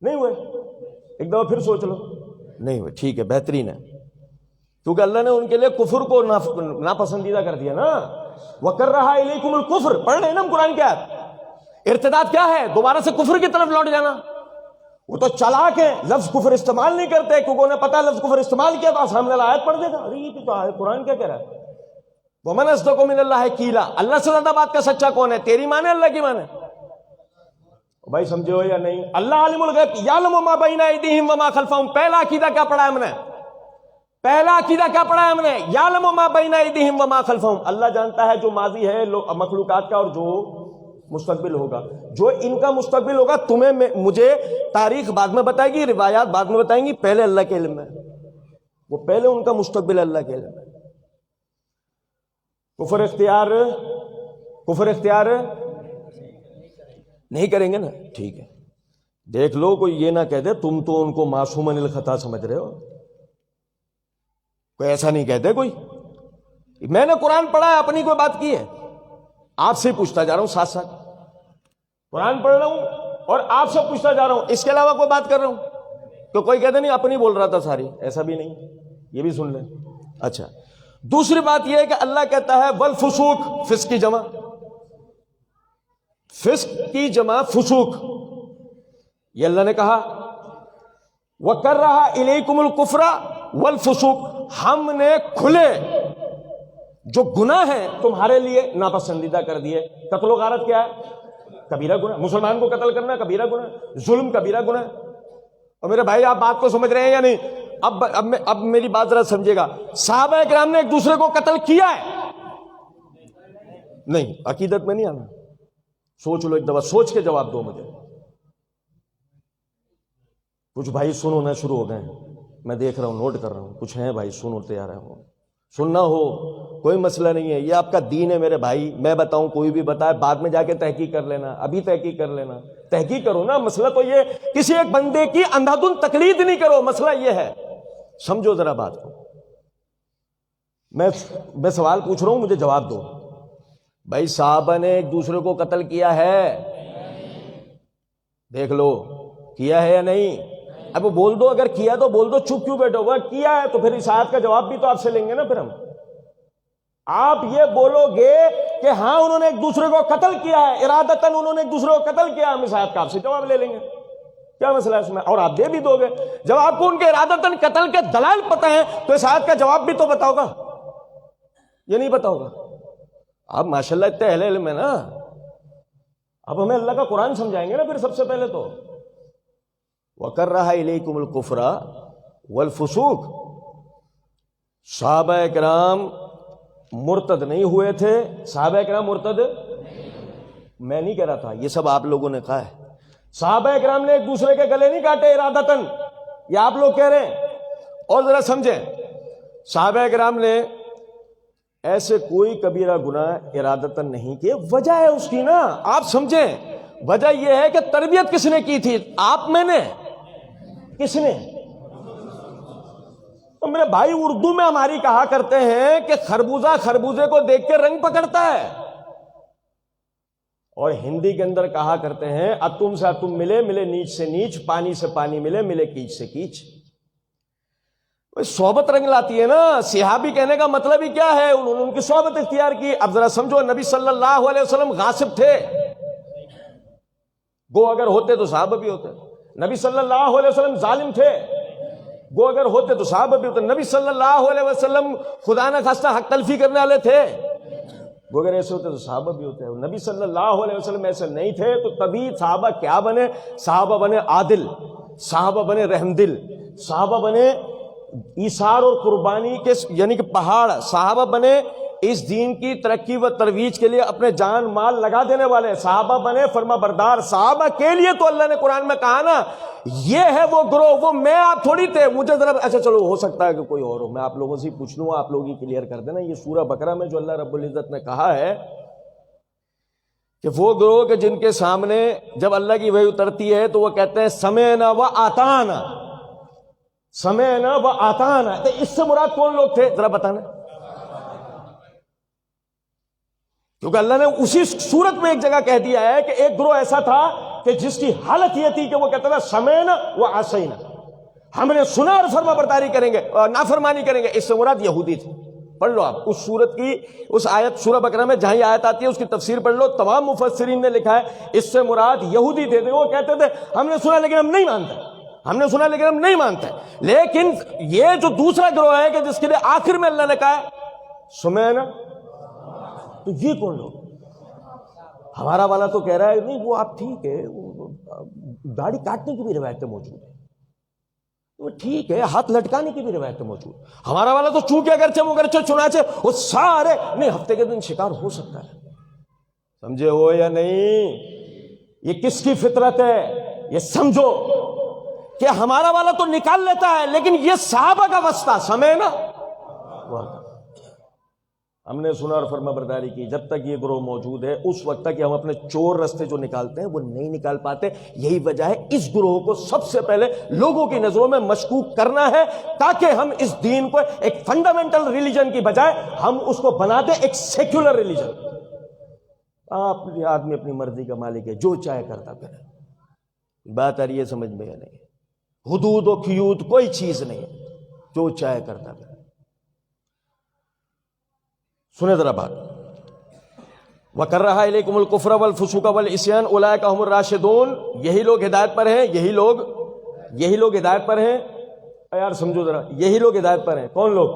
نہیں ہوئے؟ ایک دفعہ پھر سوچ لو، نہیں ہوئے۔ ٹھیک ہے، بہترین ہے، کیونکہ اللہ نے ان کے لیے کفر کو ناپسندیدہ کر دیا نا۔ وَكَرَّهَ إِلَيْكُمُ الْكُفْرَ، پڑھ رہے ہیں نا ہم قرآن کیا ہے؟ ارتداد کیا ہے؟ دوبارہ سے کفر کی طرف لوٹ جانا۔ وہ تو چلاک ہے، لفظ کفر استعمال نہیں کرتے، کیونکہ انہیں پتا لفظ کفر استعمال کیا تو سامنے آیت پڑھ دے گا، ارے یہ تو قرآن کیا کہہ رہا ہے؟ وَمَنْ أَصْدَقُ مِنَ اللَّهِ قِيلًا، اللہ سے زیادہ بات کا سچا کون ہے؟ تیری مانے اللہ کی مانے؟ بھائی سمجھے ہو یا نہیں؟ اللہ عالم الغیب یعلم ما بین ایدیہم وما خلفہم، پہلا عقیدہ کیا پڑھا ہے ہم نے؟ پہلا عقیدہ کیا پڑھا ہے ہم نے؟ یعلم ما بین ایدیہم وما خلفہم، اللہ جانتا ہے جو ماضی ہے مخلوقات کا اور جو مستقبل ہوگا۔ جو ان کا مستقبل ہوگا تمہیں مجھے تاریخ بعد میں بتائے گی، روایات بعد میں بتائیں گی، پہلے اللہ کے علم ہے، وہ پہلے ان کا مستقبل اللہ کے علم ہے۔ کفر اختیار نہیں کریں گے نا؟ ٹھیک ہے، دیکھ لو کوئی یہ نہ کہہ دے تم تو ان کو معصومن الخطا سمجھ رہے ہو، کوئی ایسا نہیں کہتے کوئی. میں نے قرآن پڑھا ہے، اپنی کوئی بات کی ہے؟ آپ سے پوچھتا جا رہا ہوں، ساتھ ساتھ قرآن پڑھ رہا ہوں اور آپ سے پوچھتا جا رہا ہوں، اس کے علاوہ کوئی بات کر رہا ہوں تو کوئی کہتے نہیں اپنی بول رہا تھا ساری، ایسا بھی نہیں، یہ بھی سن لیں. اچھا، دوسری بات یہ ہے کہ اللہ کہتا ہے والفسوق، فسق کی جمع، فسق کی جمع فسوق، یہ اللہ نے کہا. وَكَرَّهَ إِلَيْكُمُ الْكُفْرَ وَالْفُسُوقَ، ہم نے کھلے جو گناہ ہیں تمہارے لیے ناپسندیدہ کر دیے. قتل و غارت کیا ہے؟ کبیرہ گناہ. مسلمان کو قتل کرنا کبیرہ گناہ، ظلم کبیرہ گناہ. اور میرے بھائی آپ بات کو سمجھ رہے ہیں یا نہیں؟ اب میری بات ذرا سمجھے گا. صحابہ کرام نے ایک دوسرے کو قتل کیا ہے؟ نہیں، عقیدت میں نہیں آنا. سوچ لو ایک دفعہ، سوچ کے جواب دو مجھے. کچھ بھائی سن ہونا شروع ہو گئے ہیں، میں دیکھ رہا ہوں، نوٹ کر رہا ہوں. کچھ ہیں بھائی سن ہوتے آ رہے ہوں. سننا ہو کوئی مسئلہ نہیں ہے، یہ آپ کا دین ہے میرے بھائی. میں بتاؤں، کوئی بھی بتائے، بعد میں جا کے تحقیق کر لینا، ابھی تحقیق کر لینا. تحقیق کرو نا. مسئلہ تو یہ کسی ایک بندے کی اندھا دھند تقلید نہیں کرو. مسئلہ یہ ہے، سمجھو ذرا بات کو. میں سوال پوچھ رہا ہوں، مجھے جواب دو. بھائی صحابہ نے ایک دوسرے کو قتل کیا ہے؟ دیکھ لو کیا ہے یا نہیں. اب بول دو، اگر کیا تو بول دو، چپ کیوں بیٹھو گا؟ کیا ہے تو پھر اس آیت کا جواب بھی تو آپ سے لیں گے نا. پھر ہم آپ یہ بولو گے کہ ہاں انہوں نے ایک دوسرے کو قتل کیا ہے، ارادتاً انہوں نے ایک دوسرے کو قتل کیا، ہم اس آیت کا آپ سے جواب لے لیں گے. کیا مسئلہ ہے اس میں؟ اور آپ دے بھی دو گے. جب آپ کو ان کے ارادتاً قتل کے دلائل پتہ ہیں تو اس آیت کا جواب بھی تو بتاؤ گا، یہ نہیں بتاؤ گا. آپ ماشاءاللہ اتنے اہل علم ہے نا. اب ہمیں اللہ کا قرآن سمجھائیں گے نا پھر سب سے پہلے تو. وَكَرَّهَ إِلَيْكُمُ الْكُفْرَ وَالْفُسُوقَ، صحابہ کرام مرتد نہیں ہوئے تھے. صحابہ کرام مرتد میں نہیں کہہ رہا تھا، یہ سب آپ لوگوں نے کہا ہے. صحابہ کرام نے ایک دوسرے کے گلے نہیں کاٹے ارادتاً، یہ آپ لوگ کہہ رہے ہیں. اور ذرا سمجھیں، صحابہ کرام نے ایسے کوئی کبیرہ گناہ ارادتاً نہیں کیے. وجہ ہے اس کی نا، آپ سمجھیں. وجہ یہ ہے کہ تربیت کس نے کی تھی؟ آپ میں نے؟ کس نے؟ تو میرے بھائی اردو میں ہماری کہا کرتے ہیں کہ خربوزہ خربوزے کو دیکھ کے رنگ پکڑتا ہے، اور ہندی کے اندر کہا کرتے ہیں اتم سے اتم ملے، ملے نیچ سے نیچ، پانی سے پانی ملے، ملے کیچ سے کیچ. صحبت رنگ لاتی ہے نا. صحابی کہنے کا مطلب ہی کیا ہے؟ انہوں نے ان کی صحبت اختیار کی. اب ذرا سمجھو، نبی صلی اللہ علیہ وسلم غاصب تھے، گو اگر ہوتے تو صحابہ بھی ہوتے. نبی صلی اللہ علیہ وسلم ظالم تھے، گو اگر ہوتے تو صحابہ بھی ہوتے. نبی صلی اللہ علیہ وسلم خدا نہ خواستہ حق تلفی کرنے والے تھے، وہ اگر ایسے ہوتے تو صحابہ بھی ہوتے ہیں. نبی صلی اللہ علیہ وسلم ایسے نہیں تھے، تو تبھی صحابہ کیا بنے؟ صحابہ بنے عادل، صحابہ بنے رحم دل، صحابہ بنے ایثار اور قربانی کے یعنی کہ پہاڑ، صحابہ بنے اس دین کی ترقی و ترویج کے لیے اپنے جان مال لگا دینے والے، صحابہ بنے فرما بردار. صحابہ کے لیے تو اللہ نے قرآن میں کہا نا، یہ ہے وہ گروہ، وہ میں آپ تھوڑی تھے. مجھے ذرا اچھا چلو ہو سکتا ہے کہ کوئی اور ہو، میں آپ لوگوں سے پوچھ لوں، آپ لوگ ہی کلیئر کر دینا. یہ سورہ بقرہ میں جو اللہ رب العزت نے کہا ہے کہ وہ گروہ کہ جن کے سامنے جب اللہ کی وحی اترتی ہے تو وہ کہتے ہیں سمعنا و اطعنا، سمعنا و اطعنا. تو اس سے مراد کون لوگ تھے ذرا بتانا؟ کیونکہ اللہ نے اسی صورت میں ایک جگہ کہہ دیا ہے کہ ایک گروہ ایسا تھا کہ جس کی حالت یہ تھی کہ وہ کہتا تھا سمعنا و عصینا، ہم نے سنا اور فرما برداری کریں گے، نافرمانی کریں گے. اس سے مراد یہودی تھے. پڑھ لو آپ اس سورت کی اس آیت سورہ بقرہ میں جہاں یہ آیت آتی ہے اس کی تفسیر پڑھ لو. تمام مفسرین نے لکھا ہے اس سے مراد یہودی تھے. وہ کہتے تھے ہم نے سنا لیکن ہم نہیں مانتے، ہم نے سنا لیکن ہم نہیں مانتے. لیکن یہ جو دوسرا گروہ ہے کہ جس کے لیے آخر میں اللہ نے کہا ہے سمعنا، تو یہ کون لوگ؟ ہمارا والا تو کہہ رہا ہے نہیں وہ آپ ٹھیک ہے، داڑھی کاٹنے کی بھی روایتیں موجود ہیں، وہ ٹھیک ہے، ہاتھ لٹکانے کی بھی روایتیں موجود. ہمارا والا تو چونکہ اگرچہ چنانچہ وہ سارے نہیں، ہفتے کے دن شکار ہو سکتا ہے. سمجھے ہو یا نہیں؟ یہ کس کی فطرت ہے؟ یہ سمجھو کہ ہمارا والا تو نکال لیتا ہے، لیکن یہ صحابہ کا واسطہ سمعنا. ہم نے سنا اور فرما برداری کی. جب تک یہ گروہ موجود ہے اس وقت تک ہم اپنے چور رستے جو نکالتے ہیں وہ نہیں نکال پاتے. یہی وجہ ہے اس گروہ کو سب سے پہلے لوگوں کی نظروں میں مشکوک کرنا ہے تاکہ ہم اس دین کو ایک فنڈامنٹل ریلیجن کی بجائے ہم اس کو بنا دیں ایک سیکولر ریلیجن. آدمی اپنی مرضی کا مالک ہے، جو چاہے کرتا پھر. بات آ رہی ہے سمجھ میں یا نہیں؟ حدود و قیود کوئی چیز نہیں ہے، جو چاہے کرتا پھر. سنیں ذرا بات. وَكَرَّهَ إِلَيْكُمُ الْكُفْرَ وَالْفُسُوقَ وَالْعِصْيَانَ أُولَٰئِكَ هُمُ الرَّاشِدُونَ. یہی لوگ ہدایت پر ہیں، یہی لوگ ہدایت پر ہیں. یار سمجھو ذرا، یہی لوگ ہدایت پر ہیں. کون لوگ؟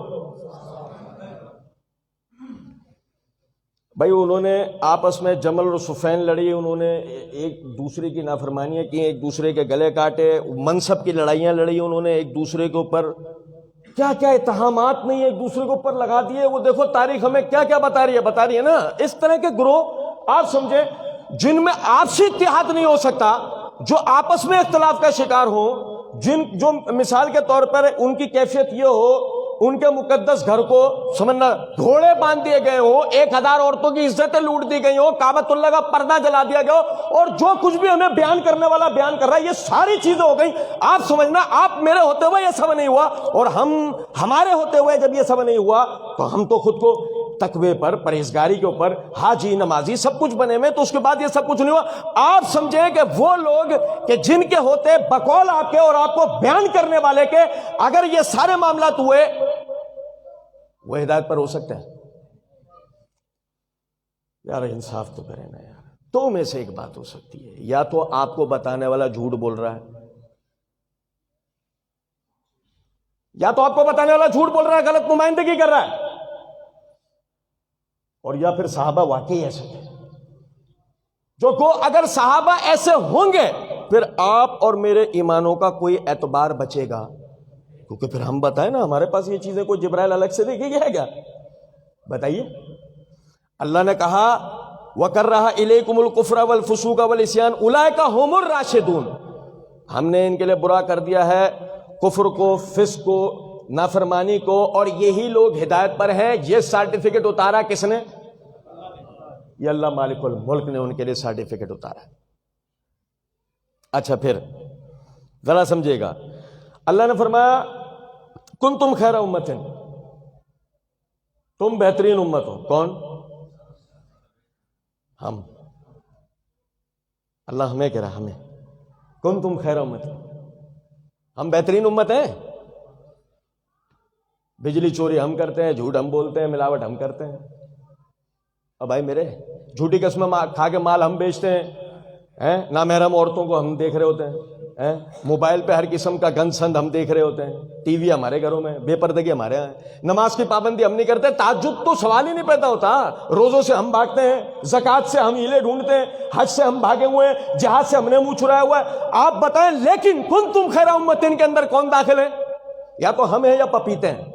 بھائی انہوں نے آپس میں جمل اور صفین لڑی، انہوں نے ایک دوسرے کی نافرمانیاں کی، ایک دوسرے کے گلے کاٹے، منصب کی لڑائیاں لڑی انہوں نے ایک دوسرے کے اوپر. کیا کیا اتہامات نہیں ایک دوسرے کے اوپر لگا دیے. وہ دیکھو تاریخ ہمیں کیا کیا بتا رہی ہے نا. اس طرح کے گروہ آپ سمجھے جن میں آپسی اتحاد نہیں ہو سکتا، جو آپس میں اختلاف کا شکار ہوں، جو مثال کے طور پر ان کی کیفیت یہ ہو ان کے مقدس گھر کو سمجھنا گھوڑے باندھ دیے گئے ہوں، 1000 عورتوں کی عزتیں لوٹ دی گئی ہوں، کعبۃ اللہ کا پردہ جلا دیا گیا ہو، اور جو کچھ بھی ہمیں بیان کرنے والا بیان کر رہا ہے، یہ ساری چیزیں ہو گئی. آپ سمجھنا آپ میرے ہوتے ہوئے یہ سب نہیں ہوا، اور ہمارے ہوتے ہوئے جب یہ سب نہیں ہوا تو ہم تو خود کو تقوی پر، پرہیزگاری کے اوپر حاجی نمازی سب کچھ بنے ہوئے، تو اس کے بعد یہ سب کچھ نہیں ہوا. آپ سمجھیں کہ وہ لوگ کہ جن کے ہوتے بقول آپ کے اور آپ کو بیان کرنے والے کے اگر یہ سارے معاملات ہوئے، وہ ہدایت پر ہو سکتے ہیں؟ یار انصاف تو کریں نا یار. دو میں سے ایک بات ہو سکتی ہے، یا تو آپ کو بتانے والا جھوٹ بول رہا ہے، یا تو آپ کو بتانے والا جھوٹ بول رہا ہے، غلط نمائندگی کر رہا ہے، اور یا پھر صحابہ واقعی ایسے تھے. جو کو اگر صحابہ ایسے ہوں گے پھر آپ اور میرے ایمانوں کا کوئی اعتبار بچے گا، کیونکہ پھر ہم بتائیں نا ہمارے پاس یہ چیزیں کوئی جبرائیل الگ سے دیکھے گا کیا؟ بتائیے. اللہ نے کہا وَكَرَّهَ إِلَيْكُمُ الْكُفْرَ وَالْفُسُوقَ وَالْعِصْيَانَ أُولَٰئِكَ هُمُ الرَّاشِدُونَ. ہم نے ان کے لیے برا کر دیا ہے کفر کو، فسق کو، نافرمانی کو، اور یہی لوگ ہدایت پر ہیں. یہ سرٹیفکیٹ اتارا کس نے؟ یہ اللہ مالک الملک نے ان کے لیے سرٹیفکیٹ اتارا. اچھا پھر ذرا سمجھے گا. اللہ نے فرمایا کنتم خیر امت، تم بہترین امت ہو. کون؟ ہم. اللہ ہمیں کہہ رہا، ہمیں کنتم خیر امت، ہم بہترین امت ہیں. بجلی چوری ہم کرتے ہیں، جھوٹ ہم بولتے ہیں، ملاوٹ ہم کرتے ہیں. اب بھائی میرے جھوٹی قسمیں کھا کے مال ہم بیچتے ہیں، نامحرم عورتوں کو ہم دیکھ رہے ہوتے ہیں، موبائل پہ ہر قسم کا گند سند ہم دیکھ رہے ہوتے ہیں، ٹی وی ہمارے گھروں میں، بے پردگی ہمارے یہاں ہے، نماز کی پابندی ہم نہیں کرتے، تہجد تو سوال ہی نہیں پیدا ہوتا، روزوں سے ہم بھاگتے ہیں، زکوٰۃ سے ہم ہیلے ڈھونڈتے ہیں، حج سے ہم بھاگے ہوئے ہیں، جہاد سے ہم نے منہ چھڑایا ہوا ہے. آپ بتائیں لیکن کنتم خیر امتٍ کے اندر کون داخل ہے؟ یا تو ہم ہیں یا پپیتے ہیں،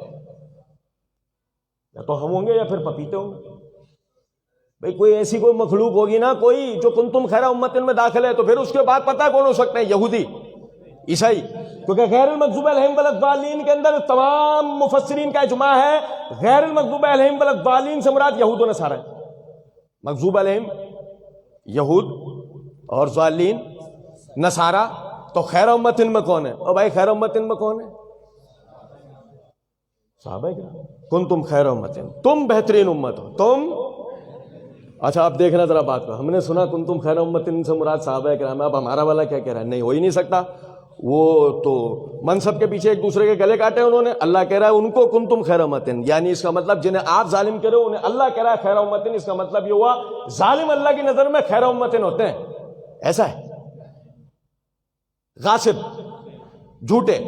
یا تو ہم ہوں گے یا پھر پپیتے ہوں گے. بھئی کوئی ایسی کوئی مخلوق ہوگی نا کوئی جو کنتم خیر امتٍ میں داخل ہے، تو پھر اس کے بعد پتہ کون ہو سکتے ہیں؟ یہودی، عیسائی. کیونکہ غیر المغضوب علیہم ولا الضالین کے اندر تمام مفسرین کا اجماع ہے غیر المغضوب علیہم ولا الضالین سے مراد یہود و نصارہ ہے. مغضوب علیہم یہود اور ضالین نصارہ. تو خیر امتٍ میں کون ہے؟ او بھائی خیر امتٍ میں کون ہے؟ صحابہ کرام. کنتم خیر امتٍ، تم بہترین امت ہو، تم. اچھا آپ دیکھنا ذرا بات کو، ہم نے سنا کنتم خیر امتٍ سے مراد صحابہ کرام. اب ہمارا والا کیا کہہ رہا ہے؟ نہیں، ہو ہی نہیں سکتا. وہ تو منصب کے پیچھے ایک دوسرے کے گلے کاٹے انہوں نے. اللہ کہہ رہا ہے ان کو کنتم خیر امتٍ، یعنی اس کا مطلب جنہیں آپ ظالم کرے ہو انہیں اللہ کہہ رہا ہے خیر امتٍ. اس کا مطلب یہ ہوا ظالم اللہ کی نظر میں خیر امتٍ ہوتے ہیں. ایسا ہے. غاصب، جھوٹے،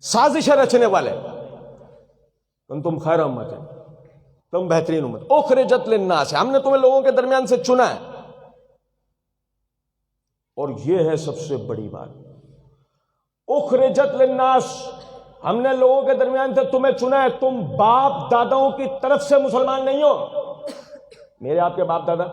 سازشیں رچنے والے، کنتم خیر امتٍ، تم بہترین امت. اخرجت للناس، ہم نے تمہیں لوگوں کے درمیان سے چنا ہے. اور یہ ہے سب سے بڑی بات، اخرجت للناس، ہم نے لوگوں کے درمیان سے تمہیں چنا ہے. تم باپ داداؤں کی طرف سے مسلمان نہیں ہو. میرے آپ کے باپ دادا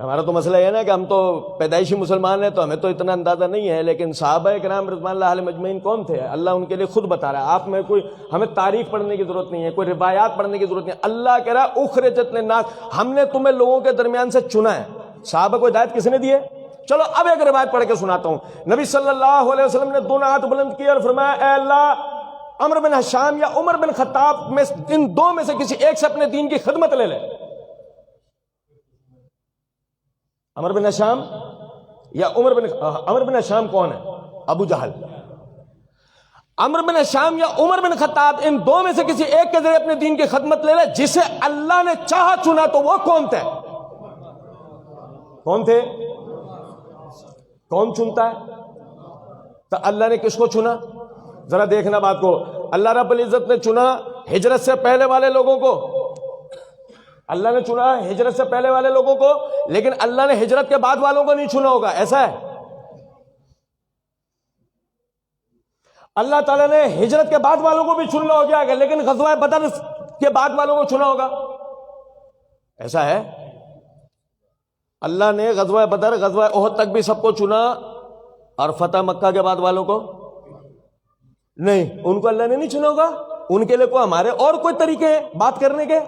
ہمارا تو مسئلہ یہ ہے نا کہ ہم تو پیدائشی مسلمان ہیں تو ہمیں تو اتنا اندازہ نہیں ہے، لیکن صحابہ کرام رضوان اللہ علیہ مجمعین کون تھے؟ اللہ ان کے لیے خود بتا رہا ہے. آپ میں کوئی ہمیں تاریخ پڑھنے کی ضرورت نہیں ہے، کوئی روایات پڑھنے کی ضرورت نہیں ہے. اللہ کہہ رہا ہے اخرجت للناس، ہم نے تمہیں لوگوں کے درمیان سے چنا ہے. صحابہ کو ہدایت کس نے دی ہے؟ چلو اب ایک روایت پڑھ کے سناتا ہوں. نبی صلی اللہ علیہ وسلم نے دونوں ہاتھ بلند کیے اور فرمایا اے اللہ، عمرو بن حشام یا عمر بن خطاب میں ان دو میں سے کسی ایک سے اپنے دین کی خدمت لے لے. عمر بن حشام یا عمر بن حشام کون ہے؟ ابو جہل. عمر بن حشام یا عمر بن خطاب، ان دو میں سے کسی ایک کے ذریعے اپنے دین کی خدمت لے لے. جسے اللہ نے چاہا چنا تو وہ کون تھے؟ کون تھے؟ کون چنتا ہے؟ تو اللہ نے کس کو چنا؟ ذرا دیکھنا بات کو. اللہ رب العزت نے چنا ہجرت سے پہلے والے لوگوں کو، اللہ نے چنا ہجرت سے پہلے والے لوگوں کو، لیکن اللہ نے ہجرت کے بعد والوں کو نہیں چنا ہوگا، ایسا ہے؟ اللہ تعالیٰ نے ہجرت کے بعد والوں کو بھی چننا ہو گیا، لیکن غزوہ بدر کے بعد والوں کو چنا ہوگا، ایسا ہے؟ اللہ نے غزوہ بدر، غزوہ احد تک بھی سب کو چنا، اور فتح مکہ کے بعد والوں کو نہیں. ان کو اللہ نے نہیں چنا ہوگا. ان کے لیے کوئی ہمارے اور کوئی طریقے ہیں بات کرنے کے؟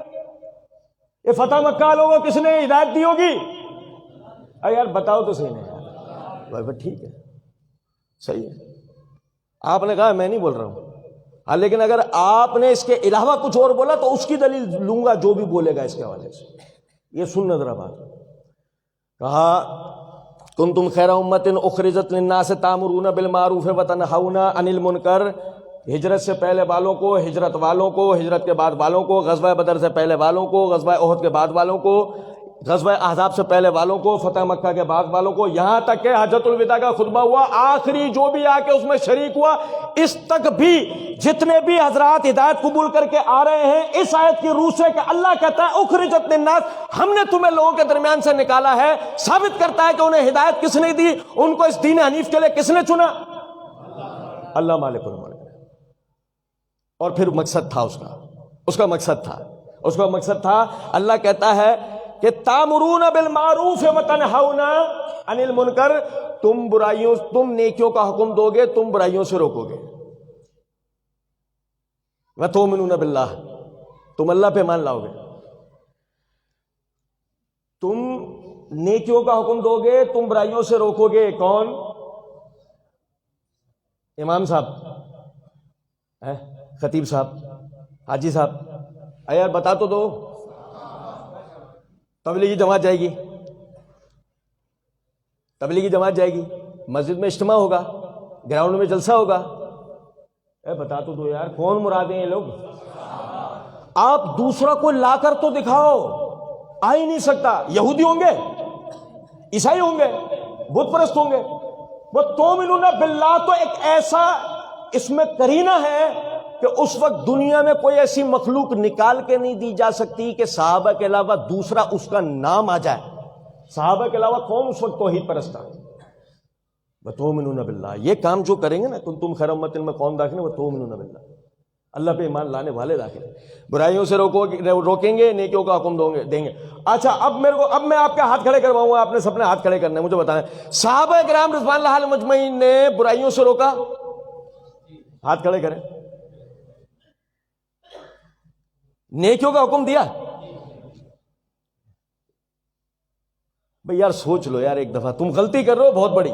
یہ فتح مکہ والوں کو کس نے ہدایت دی ہوگی؟ یار بتاؤ تو صحیح نہیں یار. بھائی ٹھیک ہے، صحیح ہے، آپ نے کہا، میں نہیں بول رہا ہوں. ہاں لیکن اگر آپ نے اس کے علاوہ کچھ اور بولا تو اس کی دلیل لوں گا، جو بھی بولے گا اس کے حوالے سے. یہ سن ذرا بات. کہا کنتم خیر امت اخرجت للناس تامرون بالمعروف وتنہون عن المنکر. ہجرت سے پہلے والوں کو، ہجرت والوں کو، ہجرت کے بعد والوں کو، غزوہ بدر سے پہلے والوں کو، غزوہ احد کے بعد والوں کو، غزوہ احزاب سے پہلے والوں کو، فتح مکہ کے بعد والوں کو، یہاں تک کہ حجۃ الوداع کا خطبہ ہوا، آخری جو بھی آ کے اس میں شریک ہوا، اس تک بھی جتنے بھی حضرات ہدایت قبول کر کے آ رہے ہیں اس آیت کی روح سے کہ اللہ کہتا ہے اخرجت للناس، ہم نے تمہیں لوگوں کے درمیان سے نکالا ہے، ثابت کرتا ہے کہ انہیں ہدایت کس نے دی، ان کو اس دین حنیف کے لیے کس نے چنا؟ اللہ مالک الملک. اور پھر مقصد تھا اس کا مقصد تھا اللہ کہتا ہے کہ تامرون بالمعروف وتنہون عن المنکر، تم نیکیوں کا حکم دو گے، تم برائیوں سے روکو گے. وتؤمنون باللہ، تم اللہ پہ مان لاؤ گے. تم نیکیوں کا حکم دو گے، تم برائیوں سے روکو گے. کون؟ امام صاحب، خطیب صاحب، حاجی صاحب، یار بتا تو دو. تبلیغی جماعت جائے گی، تبلیغی جماعت جائے گی، مسجد میں اجتماع ہوگا، گراؤنڈ میں جلسہ ہوگا. بتا تو دو یار، کون مراد ہیں یہ لوگ؟ آپ دوسرا کو لا کر تو دکھاؤ. آ ہی نہیں سکتا. یہودی ہوں گے، عیسائی ہوں گے، بت پرست ہوں گے. وہ تؤمنون باللہ تو ایک ایسا اس میں قرینہ ہے کہ اس وقت دنیا میں کوئی ایسی مخلوق نکال کے نہیں دی جا سکتی کہ صحابہ کے علاوہ دوسرا اس کا نام آ جائے. صحابہ کے علاوہ کون اس وقت توحید پرست تھا؟ وتؤمنون باللہ. یہ کام جو کریں گے نا، کنتم خیر امت میں کون داخل ہے؟ وتؤمنون باللہ، اللہ پہ ایمان لانے والے داخل ہیں. برائیوں سے روکیں گے، نیکیوں کا حکم دیں گے. اچھا اب میں آپ کے ہاتھ کھڑے کرواؤں گا، آپ نے سب نے ہاتھ کھڑے کرنے. مجھے بتائیں صحابہ کرام رضوان اللہ علیہ مجمعین نے برائیوں سے روکا؟ ہاتھ کھڑے کریں. نیکیوں کا حکم دیا؟ بھئی یار سوچ لو یار ایک دفعہ، تم غلطی کر رہے ہو بہت بڑی.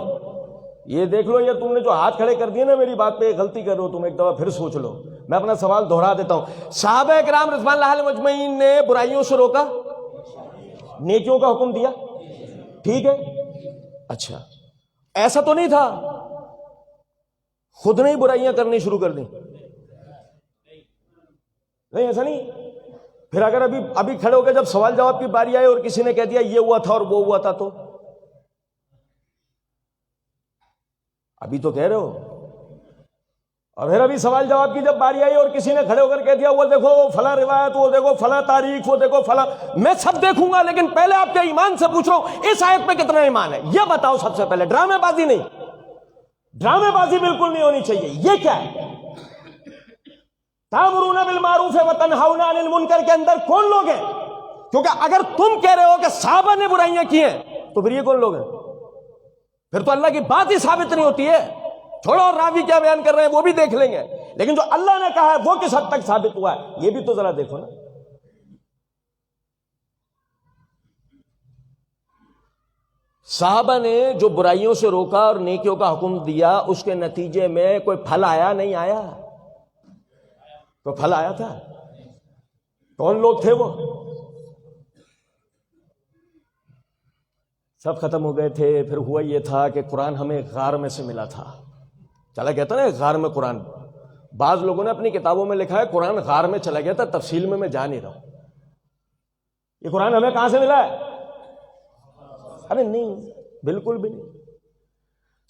یہ دیکھ لو، یہ تم نے جو ہاتھ کھڑے کر دیے نا میری بات پہ، غلطی کر رہے ہو تم. ایک دفعہ پھر سوچ لو. میں اپنا سوال دہرا دیتا ہوں. صحابہ کرام رضوان اللہ علیہ مجمعین نے برائیوں سے روکا، نیکیوں کا حکم دیا، ٹھیک ہے. اچھا ایسا تو نہیں تھا خود نے ہی برائیاں کرنی شروع کر دیں؟ نہیں، ایسا نہیں. پھر اگر ابھی کھڑے ہو کے جب سوال جواب کی باری آئے اور کسی نے کہہ دیا یہ ہوا تھا اور وہ ہوا تھا، تو ابھی تو کہہ رہے ہو. اور پھر ابھی سوال جواب کی جب باری آئی اور کسی نے کھڑے ہو کر کہہ دیا وہ دیکھو فلاں روایت، وہ دیکھو فلاں تاریخ، وہ دیکھو فلاں، میں سب دیکھوں گا لیکن پہلے آپ کے ایمان سے پوچھ رہا ہوں اس آیت پہ کتنا ایمان ہے یہ بتاؤ سب سے پہلے. ڈرامے بازی نہیں، ڈرامے بازی بالکل نہیں ہونی چاہیے. یہ کیا ہے؟ تامرون بالمعروف وتنہون عن المنکر کے اندر کون لوگ ہیں؟ کیونکہ اگر تم کہہ رہے ہو کہ صحابہ نے برائیاں کی ہیں تو پھر یہ کون لوگ ہیں؟ پھر تو اللہ کی بات ہی ثابت نہیں ہوتی ہے. چھوڑو اور راوی کیا بیان کر رہے ہیں وہ بھی دیکھ لیں گے، لیکن جو اللہ نے کہا ہے وہ کس حد تک ثابت ہوا ہے یہ بھی تو ذرا دیکھو نا. صحابہ نے جو برائیوں سے روکا اور نیکیوں کا حکم دیا، اس کے نتیجے میں کوئی پھل آیا نہیں آیا؟ کوئی پھل آیا تھا؟ کون لوگ تھے وہ؟ سب ختم ہو گئے تھے. پھر ہوا یہ تھا کہ قرآن ہمیں غار میں سے ملا تھا. چلا گیا تھا نا غار میں قرآن. بعض لوگوں نے اپنی کتابوں میں لکھا ہے قرآن غار میں چلا گیا تھا، تفصیل میں جا نہیں رہا ہوں. یہ قرآن ہمیں کہاں سے ملا ہے؟ ارے نہیں، بالکل بھی نہیں.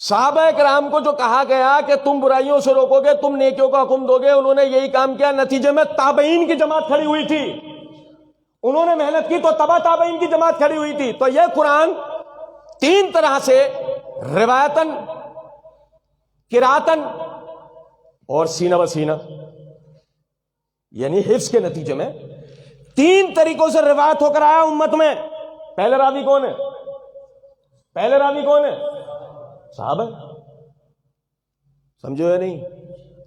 صحابہ کرام کو جو کہا گیا کہ تم برائیوں سے روکو گے، تم نیکیوں کا حکم دو گے، انہوں نے یہی کام کیا. نتیجے میں تابعین کی جماعت کھڑی ہوئی تھی. انہوں نے محنت کی تو تبع تابعین کی جماعت کھڑی ہوئی تھی. تو یہ قرآن تین طرح سے روایتاً، قراتاً اور سینہ بسینہ، یعنی حفظ کے نتیجے میں تین طریقوں سے روایت ہو کر آیا امت میں. پہلے راوی کون ہے؟ پہلے راوی کون ہے؟ صحابہ. سمجھو یا نہیں؟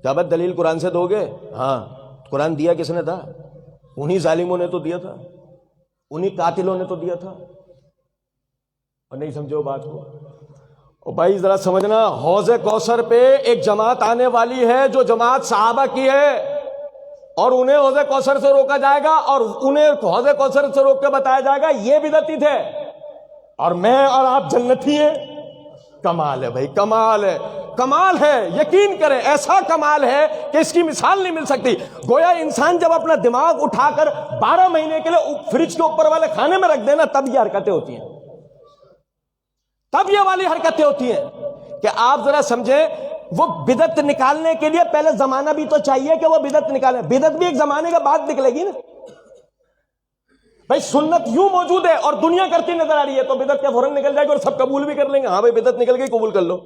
کیا بات دلیل قرآن سے دو گے؟ ہاں. قرآن دیا کس نے تھا؟ انہی ظالموں نے تو دیا تھا، انہی قاتلوں نے تو دیا تھا. اور نہیں سمجھو بات کو؟ اور بھائی ذرا سمجھنا، حوض کوثر پہ ایک جماعت آنے والی ہے جو جماعت صحابہ کی ہے، اور انہیں حوض کوثر سے روکا جائے گا اور انہیں حوض کوثر سے روک کے بتایا جائے گا یہ بدعتی تھے اور میں اور آپ جنتی ہیں. کمال ہے بھائی، کمال ہے، کمال ہے. یقین کریں ایسا کمال ہے کہ اس کی مثال نہیں مل سکتی. گویا انسان جب اپنا دماغ اٹھا کر 12 مہینے کے لیے فریج کے اوپر والے کھانے میں رکھ دینا تب یہ حرکتیں ہوتی ہیں، تب یہ والی حرکتیں ہوتی ہیں. کہ آپ ذرا سمجھیں، وہ بدعت نکالنے کے لیے پہلے زمانہ بھی تو چاہیے کہ وہ بدعت نکالیں. بدعت بھی ایک زمانے کے بعد نکلے گی نا بھائی. سنت یوں موجود ہے اور دنیا کرتی نظر آ رہی ہے تو بدعت کیا فوراً نکل جائے گی اور سب قبول بھی کر لیں گے؟ ہاں بھائی بدعت نکل گئی، قبول کر لو.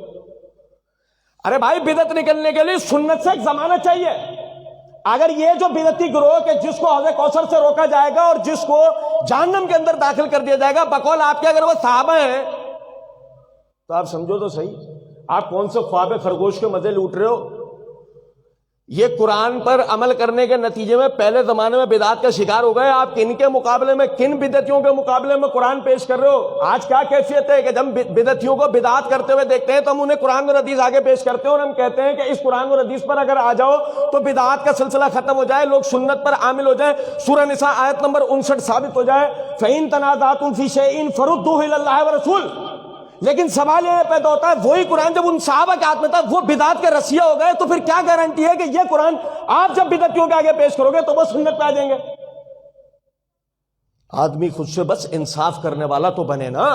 ارے بھائی بدعت نکلنے کے لیے سنت سے ایک زمانہ چاہیے. اگر یہ جو بدعتی گروہ کہ جس کو حوض کوثر سے روکا جائے گا اور جس کو جہنم کے اندر داخل کر دیا جائے گا بقول آپ کے، اگر وہ صحابہ ہیں تو آپ سمجھو تو صحیح، آپ کون سے خواب خرگوش کے مزے لوٹ رہے ہو؟ یہ قرآن پر عمل کرنے کے نتیجے میں پہلے زمانے میں بدعت کا شکار ہو گئے. آپ کن کے مقابلے میں، کن بدعتیوں کے مقابلے میں قرآن پیش کر رہے ہو؟ آج کیا کیفیت ہے کہ جب بدعتیوں کو بدعت کرتے ہوئے دیکھتے ہیں تو ہم انہیں قرآن اور حدیث آگے پیش کرتے ہیں اور ہم کہتے ہیں کہ اس قرآن اور حدیث پر اگر آ جاؤ تو بدعت کا سلسلہ ختم ہو جائے، لوگ سنت پر عامل ہو جائیں. سورہ نساء آیت نمبر 59 ثابت ہو جائے فَإِن تَنَازَعْتُمْ فِي شَيْءٍ فَرُدُّوهُ إِلَى اللَّهِ وَرَسُولِهِ. لیکن سوال یہ پیدا ہوتا ہے وہی قرآن جب ان صحابہ کے ہاتھ میں تھا وہ بدعت کے رسیہ ہو گئے تو پھر کیا گارنٹی ہے کہ یہ قرآن آپ جب بدعتیوں کے آگے پیش کرو گے تو وہ سنت پہ آ جائیں گے؟ آدمی خود سے بس انصاف کرنے والا تو بنے نا.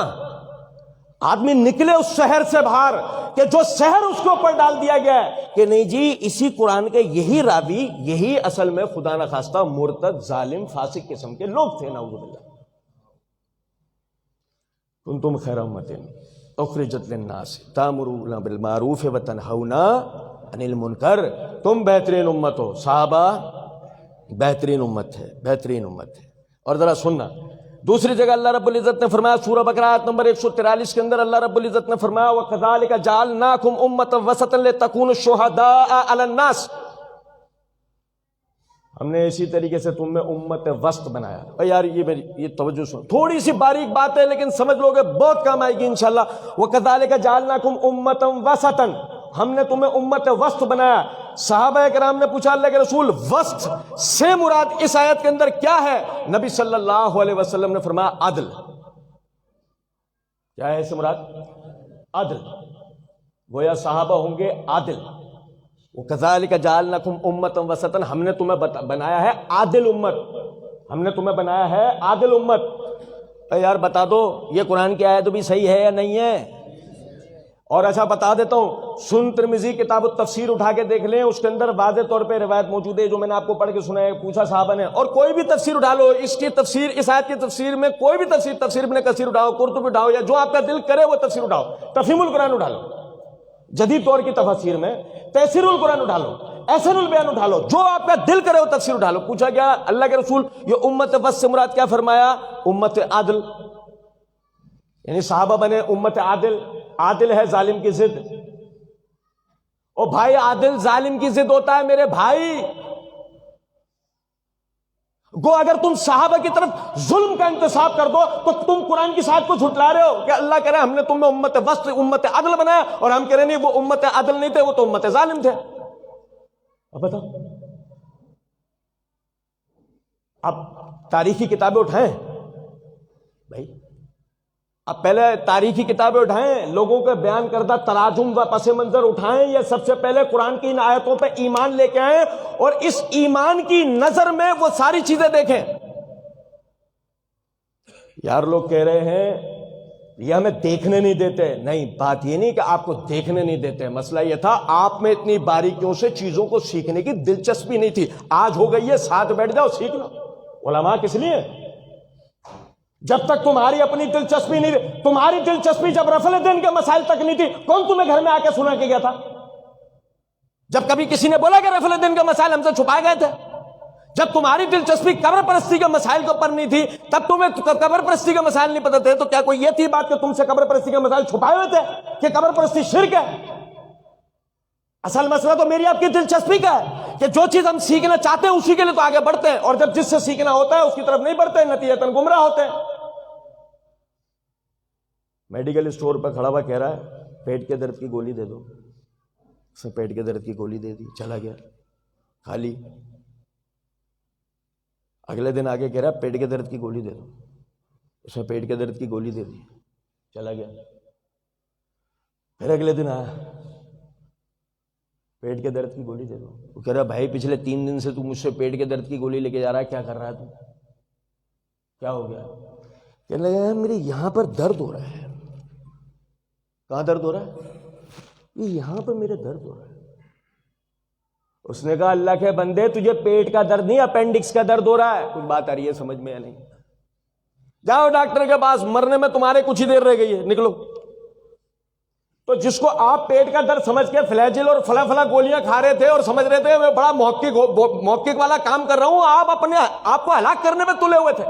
آدمی نکلے اس شہر سے باہر کہ جو شہر اس کے اوپر ڈال دیا گیا ہے کہ نہیں جی اسی قرآن کے یہی راوی، یہی اصل میں خدا نخواستہ مرتد ظالم فاسق قسم کے لوگ تھے. نعوذ باللہ. کنتم خیر امۃ اخرجت للناس تأمرون بالمعروف وتنہون عن المنکر. تم بہترین امت ہو. صحابہ بہترین امت ہے، بہترین امت ہے. اور ذرا سننا، دوسری جگہ اللہ رب العزت نے فرمایا سورہ بقرہ آیت نمبر 143 کے اندر اللہ رب العزت نے فرمایا وَكَذَلِكَ جَعَلْنَاكُمْ أُمَّةً وَسَطًا لِتَكُونُوا شُهَدَاءَ عَلَى النَّاسِ. ہم نے اسی طریقے سے تم میں امت وسط بنایا. یار یہ توجہ سن، تھوڑی سی باریک بات ہے لیکن سمجھ لو گے بہت کام آئے گی انشاءاللہ. وَكَذَلِكَ جَعَلْنَاكُمْ أُمَّةً وَسَطًا. ہم نے تمہیں امت وسط بنایا. صحابہ کرام نے پوچھا اللہ کے رسول وسط سے مراد اس آیت کے اندر کیا ہے؟ نبی صلی اللہ علیہ وسلم نے فرمایا عدل. کیا ہے اس سے مراد؟ عدل. گویا صحابہ ہوں گے عادل. وَكَذَلِكَ جَعَلْنَاكُمْ أُمَّةً وَسَطًا. ہم نے تمہیں بنایا ہے عادل امت. ہم نے تمہیں بنایا ہے عادل امت. یار بتا دو یہ قرآن کی آیت بھی صحیح ہے یا نہیں ہے؟ اور ایسا بتا دیتا ہوں، سن ترمذی کتاب التفسیر اٹھا کے دیکھ لیں، اس کے اندر واضح طور پہ روایت موجود ہے جو میں نے آپ کو پڑھ کے سنایا. پوچھا صحابہ نے، اور کوئی بھی تفسیر اٹھا لو اس کی تفسیر، اس آیت کی تفسیر میں کوئی بھی تفسیر ابن کثیر اٹھاؤ، قرطبی اٹھاؤ، یا جو آپ کا دل کرے وہ تفسیر اٹھاؤ. تفہیم القرآن اٹھا لو، جدید دور کی تفاسیر میں تفسیر القرآن اٹھا لو. احسن البیان اٹھا لو، جو آپ کا دل کرے وہ تفسیر اٹھا لو۔ پوچھا گیا اللہ کے رسول یہ امت وسط سے مراد کیا؟ فرمایا امت عادل، یعنی صحابہ بنے امت عادل۔ عادل ہے ظالم کی ضد، او بھائی عادل ظالم کی ضد ہوتا ہے میرے بھائی۔ گو اگر تم صحابہ کی طرف ظلم کا انتصاب کر دو تو تم قرآن کی ساتھ کو جھٹلا رہے ہو کہ اللہ کہہ رہے ہم نے تمہیں امت وسط امت عدل بنایا، اور ہم کہہ رہے نہیں وہ امت عدل نہیں تھے، وہ تو امت ظالم تھے۔ اب بتاؤ، اب تاریخی کتابیں اٹھائیں بھائی، اب پہلے تاریخی کتابیں اٹھائیں، لوگوں کے بیان کردہ تراجم و پس منظر اٹھائیں، یا سب سے پہلے قرآن کی ان آیتوں پہ ایمان لے کے آئیں اور اس ایمان کی نظر میں وہ ساری چیزیں دیکھیں۔ یار لوگ کہہ رہے ہیں یہ ہمیں دیکھنے نہیں دیتے، نہیں، بات یہ نہیں کہ آپ کو دیکھنے نہیں دیتے، مسئلہ یہ تھا آپ میں اتنی باریکیوں سے چیزوں کو سیکھنے کی دلچسپی نہیں تھی، آج ہو گئی ہے، ساتھ بیٹھ جاؤ سیکھ لو۔ علماء کس لیے؟ جب تک تمہاری اپنی دلچسپی نہیں، تمہاری دلچسپی جب رفع دین کے مسائل تک نہیں تھی، کون تمہیں گھر میں آ کے سنا کے گیا تھا؟ جب کبھی کسی نے بولا کہ رفع دین کے مسائل ہم سے چھپائے گئے تھے؟ جب تمہاری دلچسپی قبر پرستی کے مسائل کے اوپر نہیں تھی، تب تمہیں قبر پرستی کے مسائل نہیں پتہ تھے، تو کیا کوئی یہ تھی بات کہ تم سے قبر پرستی کے مسائل چھپائے ہوئے تھے کہ قبر پرستی شرک ہے؟ اصل مسئلہ تو میری آپ کی دلچسپی کا ہے کہ جو چیز ہم سیکھنا چاہتے ہیں اسی کے لیے تو آگے بڑھتے ہیں، اور جب جس سے سیکھنا ہوتا ہے اس کی طرف نہیں بڑھتے، نتیجتاً گمراہ ہوتے ہیں۔ میڈیکل اسٹور پہ کھڑا ہوا کہہ رہا ہے پیٹ کے درد کی گولی دے دو، اس نے پیٹ کے درد کی گولی دے دی، چلا گیا، کھا لی۔ اگلے دن آگے کہہ رہا ہے پیٹ کے درد کی گولی دے دو، اس نے پیٹ کے درد کی گولی دے دی، چلا گیا۔ پھر اگلے دن آیا پیٹ کے درد کی گولی دے دو، وہ کہہ رہا بھائی پچھلے 3 دن سے تو مجھ سے پیٹ کے درد کی گولی لے کے جا رہا ہے، کیا کر رہا ہے تو؟ کیا ہو گیا؟ کہنے لگا میرے یہاں پر درد ہو رہا ہے۔ کہاں درد ہو رہا ہے؟ یہاں پر میرے درد ہو رہا ہے۔ اس نے کہا اللہ کے بندے تجھے پیٹ کا درد نہیں اپینڈکس کا درد ہو رہا ہے۔ کچھ بات آ رہی ہے سمجھ میں یا نہیں؟ جاؤ ڈاکٹر کے پاس، مرنے میں تمہارے کچھ ہی دیر رہ گئی ہے، نکلو۔ تو جس کو آپ پیٹ کا درد سمجھ کے فلیجل اور فلاں فلاں گولیاں کھا رہے تھے اور سمجھ رہے تھے میں بڑا محقق والا کام کر رہا ہوں، آپ کو ہلاک کرنے میں تلے ہوئے تھے۔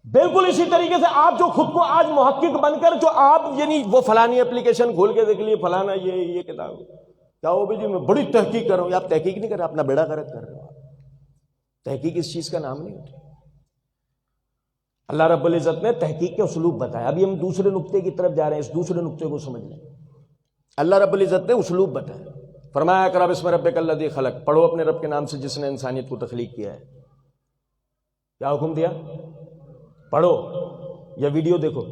بالکل اسی طریقے سے آپ جو خود کو آج محقق بن کر جو آپ یعنی وہ فلانی اپلیکیشن کھول کے دیکھ لیے فلانا یہ کتاب کیا ہو بھی جی میں بڑی تحقیق کر رہا ہوں، آپ تحقیق نہیں کر رہے، اپنا بیڑا غرق کر رہے ہو۔ تحقیق اس چیز کا نام نہیں ہوتا۔ اللہ رب العزت نے تحقیق کے اسلوب بتایا۔ ابھی ہم دوسرے نقطے کی طرف جا رہے ہیں، اس دوسرے نقطے کو سمجھ لیں۔ اللہ رب العزت نے اسلوب بتایا، فرمایا اقرا بسم ربک الذی خلق، پڑھو اپنے رب کے نام سے جس نے انسانیت کو تخلیق کیا ہے۔ کیا حکم دیا؟ پڑھو یا ویڈیو دیکھو؟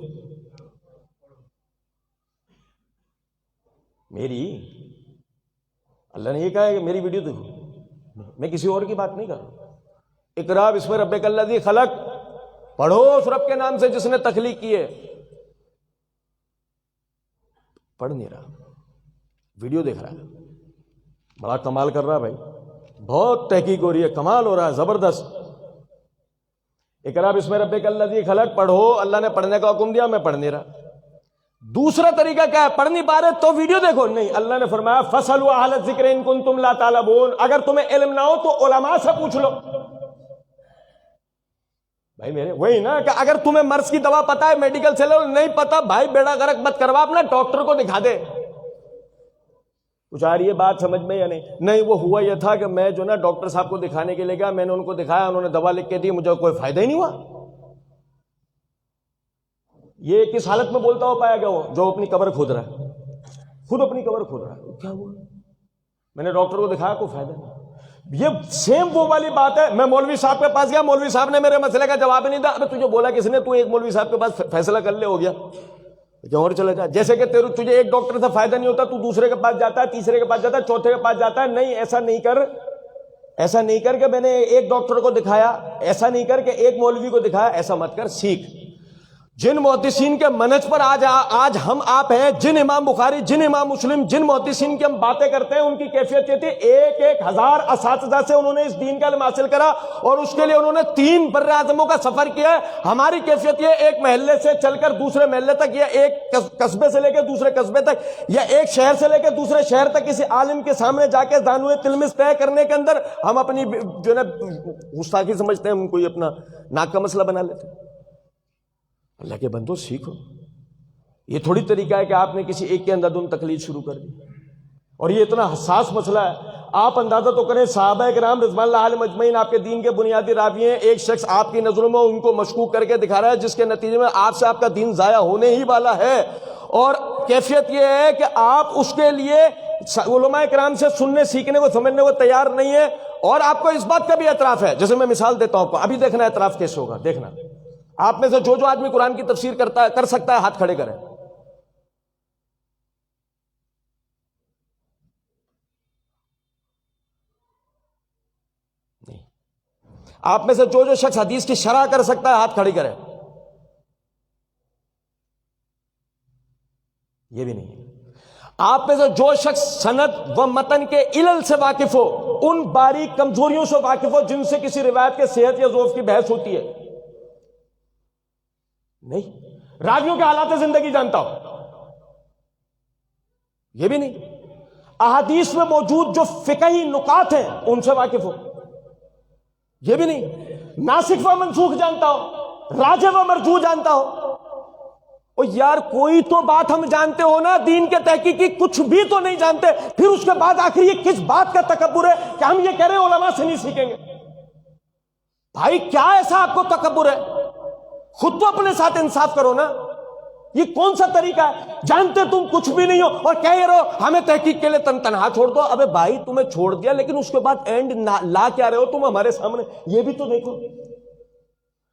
میری اللہ نے یہ کہا ہے کہ میری ویڈیو دیکھو، میں کسی اور کی بات نہیں کر رہا۔ اقرا بسم ربک الذی خلق، پڑھو اس رب کے نام سے جس نے تخلیق کی ہے۔ پڑھ نہیں رہا، ویڈیو دیکھ رہا ہے، بڑا کمال کر رہا ہے بھائی، بہت تحقیق ہو رہی ہے، کمال ہو رہا ہے، زبردست۔ اقرا بسم ربک الذی خلق، پڑھو، اللہ نے پڑھنے کا حکم دیا، میں پڑھ نہیں رہا۔ دوسرا طریقہ کیا ہے؟ پڑھ نہیں پا رہے تو ویڈیو دیکھو؟ نہیں، اللہ نے فرمایا فَاسْأَلُوا أَهْلَ الذِّكْرِ إِن كُنتُمْ لَا تَعْلَمُونَ، اگر تمہیں علم نہ ہو تو علماء سے پوچھ لو۔ بھائی میرے وہی نا کہ اگر تمہیں مرض کی دوا پتا ہے میڈیکل سے لو، نہیں پتا بھائی بیڑا غرق مت کروا، اپنا ڈاکٹر کو دکھا دے۔ کچھ آ رہی ہے بات سمجھ میں یا نہیں؟ نہیں، وہ ہوا یہ تھا کہ میں جو نا ڈاکٹر صاحب کو دکھانے کے لیے گیا، میں نے ان کو دکھایا، انہوں نے دوا لکھ کے دی، مجھے کوئی فائدہ ہی نہیں ہوا۔ یہ کس حالت میں بولتا ہو پایا گیا وہ جو اپنی قبر کھود رہا ہے، خود اپنی قبر کھود رہا ہے؟ کیا ہوا؟ میں نے ڈاکٹر کو دکھایا، کوئی فائدہ نہیں۔ یہ سیم وہ والی بات ہے، میں مولوی صاحب کے پاس گیا، مولوی صاحب نے میرے مسئلے کا جواب نہیں دیا۔ ابے تجھے بولا کس نے؟ تو ایک مولوی صاحب کے پاس فیصلہ کر لے، ہو گیا، کہیں اور چلا جا۔ جیسے کہ تجھے ایک ڈاکٹر سے فائدہ نہیں ہوتا، تو دوسرے کے پاس جاتا ہے، تیسرے کے پاس جاتا ہے، چوتھے کے پاس جاتا ہے۔ نہیں، ایسا نہیں کر کہ میں نے ایک ڈاکٹر کو دکھایا، ایسا نہیں کر کہ ایک مولوی کو دکھایا، ایسا مت کر، سیکھ۔ جن محدثین کے منہج پر آج ہم آپ ہیں، جن امام بخاری، جن امام مسلم، جن محدثین کی ہم باتیں کرتے ہیں، ان کی کیفیت یہ تھی 1,000 اساتذہ سے انہوں نے اس دین کا علم حاصل کرا، اور اس کے لیے انہوں نے 3 بر اعظموں کا سفر کیا ہے۔ ہماری کیفیت یہ ایک محلے سے چل کر دوسرے محلے تک، یا ایک قصبے سے لے کے دوسرے قصبے تک، یا ایک شہر سے لے کے دوسرے شہر تک کسی عالم کے سامنے جا کے دانوئے تلمس طے کرنے کے اندر ہم اپنی جو ہے نا گستاخی سمجھتے ہیں، ہم کوئی اپنا ناک کا مسئلہ بنا لیتے ہیں۔ اللہ کے بندو سیکھو، یہ تھوڑی طریقہ ہے کہ آپ نے کسی ایک کے اندر تقلید شروع کر دی، اور یہ اتنا حساس مسئلہ ہے۔ آپ اندازہ تو کریں، صحابہ کرام رضوان اللہ علیہم اجمعین آپ کے دین کے بنیادی راوی ہیں، ایک شخص آپ کی نظروں میں ان کو مشکوک کر کے دکھا رہا ہے، جس کے نتیجے میں آپ سے آپ کا دین ضائع ہونے ہی والا ہے، اور کیفیت یہ ہے کہ آپ اس کے لیے علماء کرام سے سننے، سیکھنے کو، سمجھنے کو تیار نہیں ہے، اور آپ کو اس بات کا بھی اعتراف ہے۔ جیسے میں مثال دیتا ہوں آپ کو، ابھی دیکھنا اعتراف کیسے ہوگا، دیکھنا آپ میں سے جو آدمی قرآن کی تفسیر کر سکتا ہے ہاتھ کھڑے کریں۔ نہیں، آپ میں سے جو شخص حدیث کی شرح کر سکتا ہے ہاتھ کھڑے کریں۔ یہ بھی نہیں۔ آپ میں سے جو شخص سند و متن کے علل سے واقف ہو، ان باریک کمزوریوں سے واقف ہو جن سے کسی روایت کے صحت یا ضعف کی بحث ہوتی ہے، نہیں۔ راویوں کے حالات زندگی جانتا ہو، یہ بھی نہیں۔ احادیث میں موجود جو فقہی نکات ہیں ان سے واقف ہو، یہ بھی نہیں۔ ناسخ و منسوخ جانتا ہو، راجح و مرجوح جانتا ہو۔ اور یار کوئی تو بات ہم جانتے ہو نا، دین کے تحقیقی کچھ بھی تو نہیں جانتے، پھر اس کے بعد آخر یہ کس بات کا تکبر ہے کہ ہم یہ کہہ رہے ہیں علماء سے نہیں سیکھیں گے؟ بھائی کیا ایسا آپ کو تکبر ہے؟ خود تو اپنے ساتھ انصاف کرو نا۔ یہ کون سا طریقہ ہے؟ جانتے تم کچھ بھی نہیں ہو اور کہہ رہے ہو ہمیں تحقیق کے لیے تنہا چھوڑ دو۔ ابے بھائی تمہیں چھوڑ دیا، لیکن اس کے بعد اینڈ لا کیا رہے ہو تم ہمارے سامنے، یہ بھی تو دیکھو۔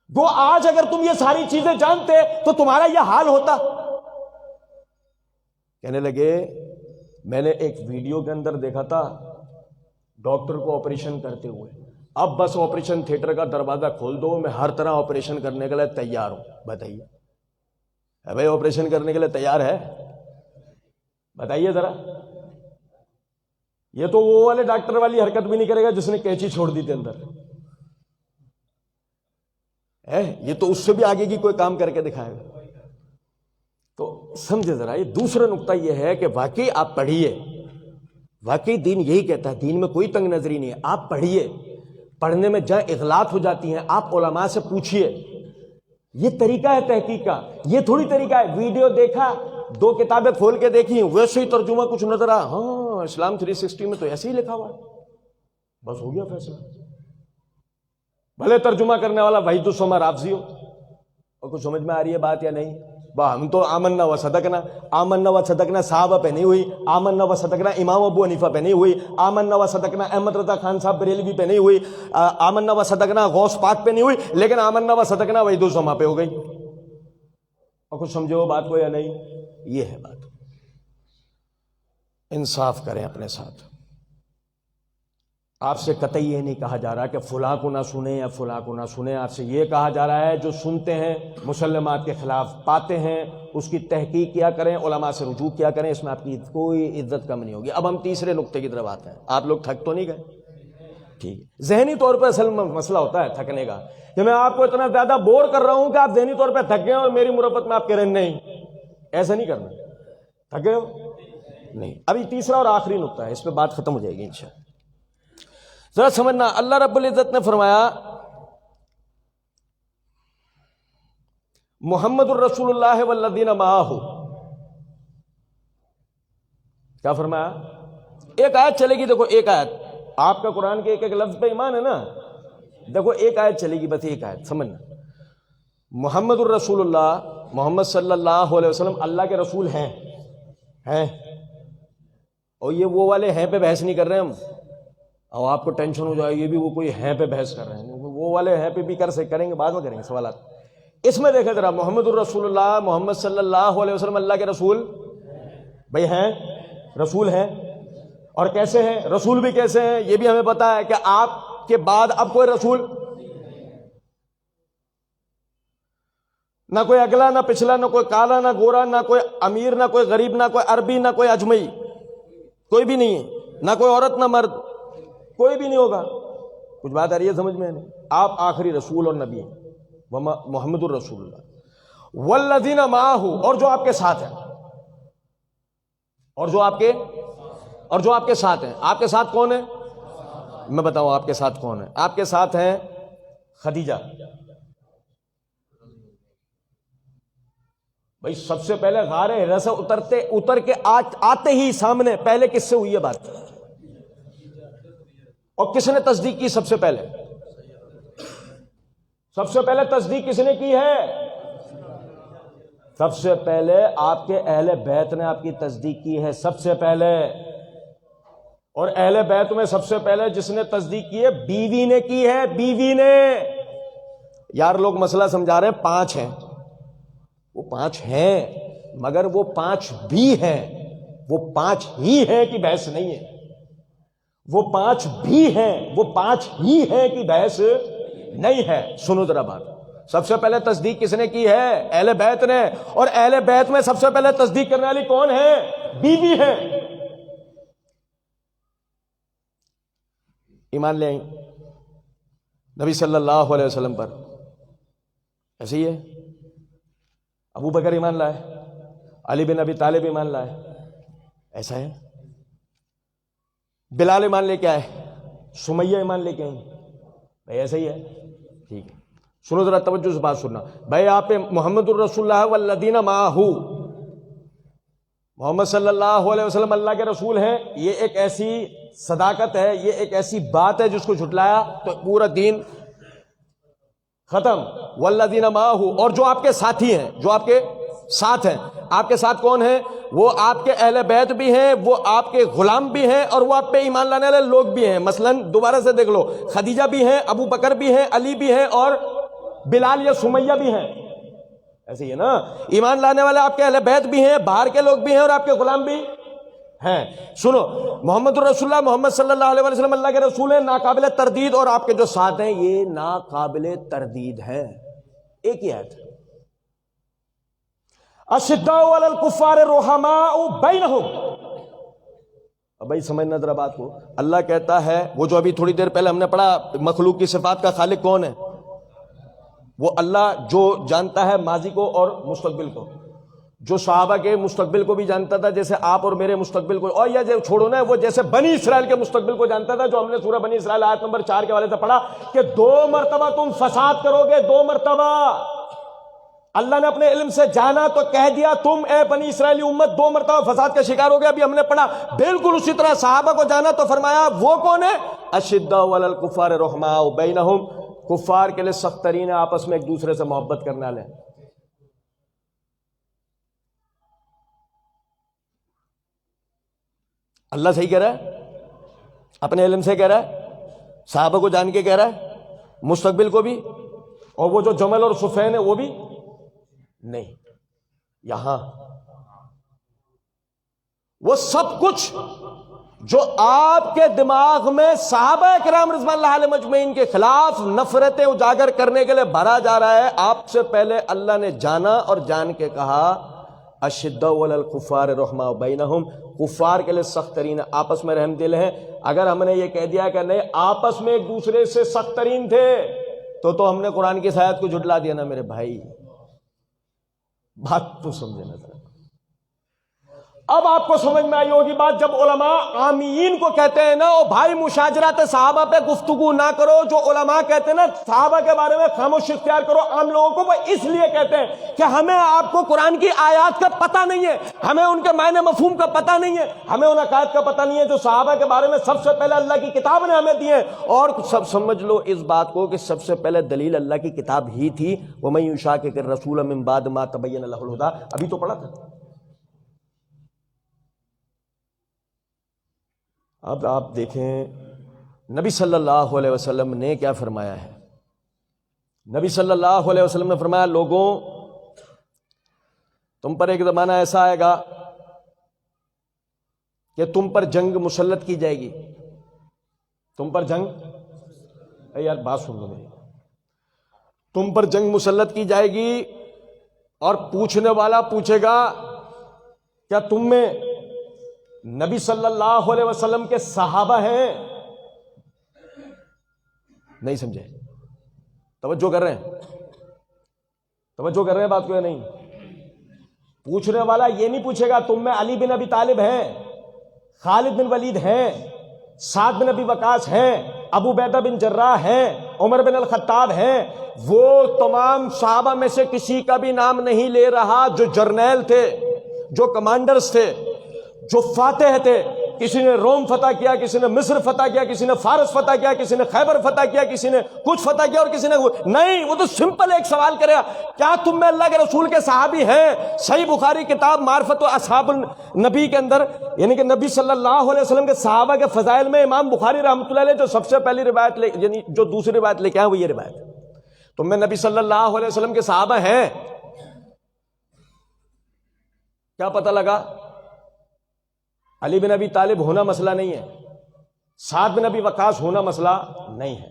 وہ آج اگر تم یہ ساری چیزیں جانتے تو تمہارا یہ حال ہوتا۔ کہنے لگے میں نے ایک ویڈیو کے اندر دیکھا تھا ڈاکٹر کو آپریشن کرتے ہوئے، اب بس آپریشن تھیٹر کا دروازہ کھول دو، میں ہر طرح آپریشن کرنے کے لیے تیار ہوں۔ بتائیے بھائی آپریشن کرنے کے لیے تیار ہے؟ بتائیے ذرا۔ یہ تو وہ والے ڈاکٹر والی حرکت بھی نہیں کرے گا جس نے کینچی چھوڑ دی تھی اندر، یہ تو اس سے بھی آگے کی کوئی کام کر کے دکھائے گا۔ تو سمجھے ذرا، یہ دوسرا نقطہ یہ ہے کہ واقعی آپ پڑھیے، واقعی دین یہی کہتا ہے، دین میں کوئی تنگ نظری نہیں ہے۔ آپ پڑھیے، پڑھنے میں جہاں اغلاط ہو جاتی ہیں آپ علماء سے پوچھیے۔ یہ طریقہ ہے تحقیق کا، یہ تھوڑی طریقہ ہے ویڈیو دیکھا، 2 کتابیں کھول کے دیکھی، ویسے ہی ترجمہ کچھ نظر آ، ہاں اسلام 360 میں تو ایسے ہی لکھا ہوا ہے، بس ہو گیا فیصلہ۔ بھلے ترجمہ کرنے والا وحید الصمد رافضی ہو، اور کچھ سمجھ میں آ رہی ہے بات یا نہیں؟ ہم تو آمنا و صدقنا، آمنا و صدقنا صحابہ پہ نہیں ہوئی، آمنا و صدقنا امام ابو حنیفہ پہ نہیں ہوئی، آمنا و صدقنا احمد رضا خان صاحب بریلوی پہ نہیں ہوئی، آمنا و صدقنا غوث پاک پہ نہیں ہوئی، لیکن آمنا و صدقنا وحید الصمد پہ ہو گئی۔ اور کچھ سمجھے وہ بات کو یا نہیں؟ یہ ہے بات۔ انصاف کریں اپنے ساتھ۔ آپ سے قطعی یہ نہیں کہا جا رہا کہ فلاں کو نہ سنیں یا فلاں کو نہ سنیں، آپ سے یہ کہا جا رہا ہے جو سنتے ہیں، مسلمات کے خلاف پاتے ہیں، اس کی تحقیق کیا کریں، علماء سے رجوع کیا کریں، اس میں آپ کی کوئی عزت کم نہیں ہوگی۔ اب ہم تیسرے نقطے کی طرف آتے ہیں۔ آپ لوگ تھک تو نہیں گئے؟ ٹھیک ہے۔ ذہنی طور پہ اصل مسئلہ ہوتا ہے تھکنے کا، کہ میں آپ کو اتنا زیادہ بور کر رہا ہوں کہ آپ ذہنی طور پہ تھک گئے اور میری مربت میں آپ کہہ رہے ہیں نہیں ایسا نہیں کرنا۔ تھک گئے ہو؟ نہیں۔ ابھی تیسرا اور آخری نقطہ ہے، اس پہ بات ختم ہو جائے گی انشاءاللہ۔ ذرا سمجھنا، اللہ رب العزت نے فرمایا محمد الرسول اللہ والذین معہ، کیا فرمایا؟ ایک آیت چلے گی، دیکھو ایک آیت، آپ کا قرآن کے ایک ایک لفظ پہ ایمان ہے نا، دیکھو ایک آیت چلے گی، بس ایک آیت سمجھنا۔ محمد الرسول اللہ، محمد صلی اللہ علیہ وسلم اللہ کے رسول ہیں، اور یہ وہ والے ہیں پہ بحث نہیں کر رہے ہم، اور آپ کو ٹینشن ہو جائے یہ بھی وہ کوئی ہیں پہ بحث کر رہے ہیں، وہ والے ہیں پہ بھی کریں گے، بعد میں کریں گے سوالات۔ اس میں دیکھیں ذرا، محمد الرسول اللہ، محمد صلی اللہ علیہ وسلم اللہ کے رسول، بھائی ہیں، رسول ہیں، اور کیسے ہیں؟ رسول بھی کیسے ہیں یہ بھی ہمیں پتا ہے کہ آپ کے بعد اب کوئی رسول نہ کوئی اگلا نہ پچھلا، نہ کوئی کالا نہ گورا، نہ کوئی امیر نہ کوئی غریب، نہ کوئی عربی نہ کوئی اجمی، کوئی بھی نہیں ہے، نہ کوئی عورت نہ مرد، کوئی بھی نہیں ہوگا. کچھ بات آ رہی ہے سمجھ میں؟ نہیں. آپ آخری رسول اور نبی ہیں، محمد الرسول اللہ. والذین معہ، اور جو آپ کے ساتھ ہیں، اور جو آپ کے ساتھ ہیں. آپ کے ساتھ کون ہے؟ میں بتاؤں آپ کے ساتھ کون ہے. آپ کے ساتھ ہیں خدیجہ. بھائی سب سے پہلے غار ہرا سے اتر کے آتے ہی سامنے پہلے کس سے ہوئی ہے بات؟ اور کس نے تصدیق کی سب سے پہلے؟ سب سے پہلے تصدیق کس نے کی ہے؟ سب سے پہلے آپ کے اہل بیت نے آپ کی تصدیق کی ہے سب سے پہلے. اور اہل بیت میں سب سے پہلے جس نے تصدیق کی ہے بیوی نے کی ہے، بیوی نے. یار لوگ مسئلہ سمجھا رہے ہیں 5 ہیں، وہ 5 ہیں مگر وہ 5 بھی ہیں، وہ 5 ہی ہیں کہ بحث نہیں ہے. وہ 5 بھی ہیں، وہ 5 ہی ہیں کہ بحث نہیں ہے. سنو ذرا بات. سب سے پہلے تصدیق کس نے کی ہے؟ اہل بیت نے. اور اہل بیت میں سب سے پہلے تصدیق کرنے والی کون ہے؟ بیوی ہے. ایمان لے آئیں نبی صلی اللہ علیہ وسلم پر. ایسے ہی ہے. ابو بکر ایمان لائے، علی بن ابی طالب ایمان لائے، ایسا ہے. بلال ایمان لے کے آئے، سمیہ ایمان لے کے آئیں. بھائی ایسا ہی ہے. ٹھیک ہے. سنو ذرا توجہ سے بات سننا. بھائی آپ محمد الرسول اللہ والذین معہ، محمد صلی اللہ علیہ وسلم اللہ کے رسول ہیں. یہ ایک ایسی صداقت ہے، یہ ایک ایسی بات ہے جس کو جھٹلایا تو پورا دین ختم. والذین معہ، اور جو آپ کے ساتھی ہیں، جو آپ کے ساتھ ہیں. آپ کے ساتھ کون ہیں؟ وہ آپ کے اہل بیت بھی ہیں، وہ آپ کے غلام بھی ہیں، اور وہ آپ پہ ایمان لانے والے لوگ بھی ہیں. مثلا دوبارہ سے دیکھ لو، خدیجہ بھی ہیں، ابو بکر بھی ہیں، علی بھی ہیں، اور بلال یا سمیہ بھی ہیں. ایسے ہی ہے نا. ایمان لانے والے آپ کے اہل بیت بھی ہیں، باہر کے لوگ بھی ہیں، اور آپ کے غلام بھی ہیں. سنو، محمد الرسول اللہ، محمد صلی اللہ علیہ وسلم اللہ کے رسول ہیں، ناقابل تردید. اور آپ کے جو ساتھ ہیں یہ ناقابل تردید ہے. ایک ہی آیت. اشداء علی الکفار رحماء بینہم. اب بھائی سمجھنا ذرا بات کو. اللہ کہتا ہے، وہ جو ابھی تھوڑی دیر پہلے ہم نے پڑھا مخلوق کی صفات کا خالق کون ہے؟ وہ اللہ جو جانتا ہے ماضی کو اور مستقبل کو. جو صحابہ کے مستقبل کو بھی جانتا تھا جیسے آپ اور میرے مستقبل کو، اور یہ چھوڑو نا، وہ جیسے بنی اسرائیل کے مستقبل کو جانتا تھا، جو ہم نے سورہ بنی اسرائیل آیت نمبر 4 کے حوالے سے پڑھا کہ 2 مرتبہ تم فساد کرو گے. 2 مرتبہ اللہ نے اپنے علم سے جانا تو کہہ دیا تم اے بنی اسرائیلی امت 2 مرتبہ فساد کا شکار ہو گیا. ابھی ہم نے پڑھا بالکل اسی طرح صحابہ کو جانا تو فرمایا وہ کون ہے؟ اشداء علی الکفار رحماء بینہم. کفار کے لیے سخت ترین ہے، آپس میں ایک دوسرے سے محبت کرنے والے. اللہ صحیح کہہ رہا ہے، اپنے علم سے کہہ رہا ہے، صحابہ کو جان کے کہہ رہا ہے، مستقبل کو بھی. اور وہ جو جمل اور صفین ہے وہ بھی نہیں. یہاں وہ سب کچھ جو آپ کے دماغ میں صحابہ کرام رضوان اللہ علیہ مجمعین کے خلاف نفرتیں اجاگر کرنے کے لیے بھرا جا رہا ہے، آپ سے پہلے اللہ نے جانا اور جان کے کہا اشداء علی الکفار رحماء بینہم. کفار کے لیے سخت ترین آپس میں رحم دل ہیں. اگر ہم نے یہ کہہ دیا کہ نہیں آپس میں ایک دوسرے سے سخت ترین تھے تو ہم نے قرآن کی اس آیت کو جھٹلا دیا نا میرے بھائی. بات تو سمجھنا ذرا. اب آپ کو سمجھ میں آئی ہوگی بات. جب علماء عامیین کو کہتے ہیں نا او بھائی مشاجرات صحابہ پہ گفتگو نہ کرو، جو علماء کہتے ہیں نا صحابہ کے بارے میں خاموشی اختیار کرو، عام لوگوں کو وہ اس لیے کہتے ہیں کہ ہمیں آپ کو قرآن کی آیات کا پتہ نہیں ہے، ہمیں ان کے معنی مفہوم کا پتہ نہیں ہے، ہمیں ان عقائد کا پتہ نہیں ہے جو صحابہ کے بارے میں سب سے پہلے اللہ کی کتاب نے ہمیں دی ہے. اور سب سمجھ لو اس بات کو کہ سب سے پہلے دلیل اللہ کی کتاب ہی تھی. وَمَن يُشَاقِقِ الرَّسُولَ مِن بَعْدِ مَا تَبَيَّنَ لَهُ الْهُدَىٰ. ابھی تو پڑھا تھا. اب آپ دیکھیں نبی صلی اللہ علیہ وسلم نے کیا فرمایا ہے. نبی صلی اللہ علیہ وسلم نے فرمایا لوگوں تم پر ایک زمانہ ایسا آئے گا کہ تم پر جنگ مسلط کی جائے گی. تم پر جنگ، اے یار بات سن لو میری. تم پر جنگ مسلط کی جائے گی اور پوچھنے والا پوچھے گا کیا تم میں نبی صلی اللہ علیہ وسلم کے صحابہ ہیں؟ نہیں سمجھے؟ توجہ کر رہے ہیں؟ توجہ کر رہے ہیں بات کو یا نہیں؟ پوچھنے والا یہ نہیں پوچھے گا تم میں علی بن ابی طالب ہیں، خالد بن ولید ہیں، سعد بن ابی وقاص ہیں، ابو عبیدہ بن جراح ہیں، عمر بن الخطاب ہیں. وہ تمام صحابہ میں سے کسی کا بھی نام نہیں لے رہا جو جرنیل تھے، جو کمانڈرز تھے، جو فاتح تھے. کسی نے روم فتح کیا، کسی نے مصر فتح کیا، کسی نے فارس فتح کیا، کسی نے خیبر فتح کیا، کسی نے کچھ فتح کیا اور کسی نے نہیں. وہ تو سمپل ایک سوال کرے گا کیا تم میں اللہ کے رسول کے صحابی ہیں؟ صحیح بخاری کتاب معرفت و اصحاب النبی کے اندر، یعنی کہ نبی صلی اللہ علیہ وسلم کے صحابہ کے فضائل میں امام بخاری رحمۃ اللہ علیہ جو سب سے پہلی روایت یعنی جو دوسری روایت لے کے آئے وہ یہ روایت، تم میں نبی صلی اللہ علیہ وسلم کے صحابہ ہیں. کیا پتہ لگا؟ علی بن ابی طالب ہونا مسئلہ نہیں ہے، سعد بن ابی وقاص ہونا مسئلہ نہیں ہے،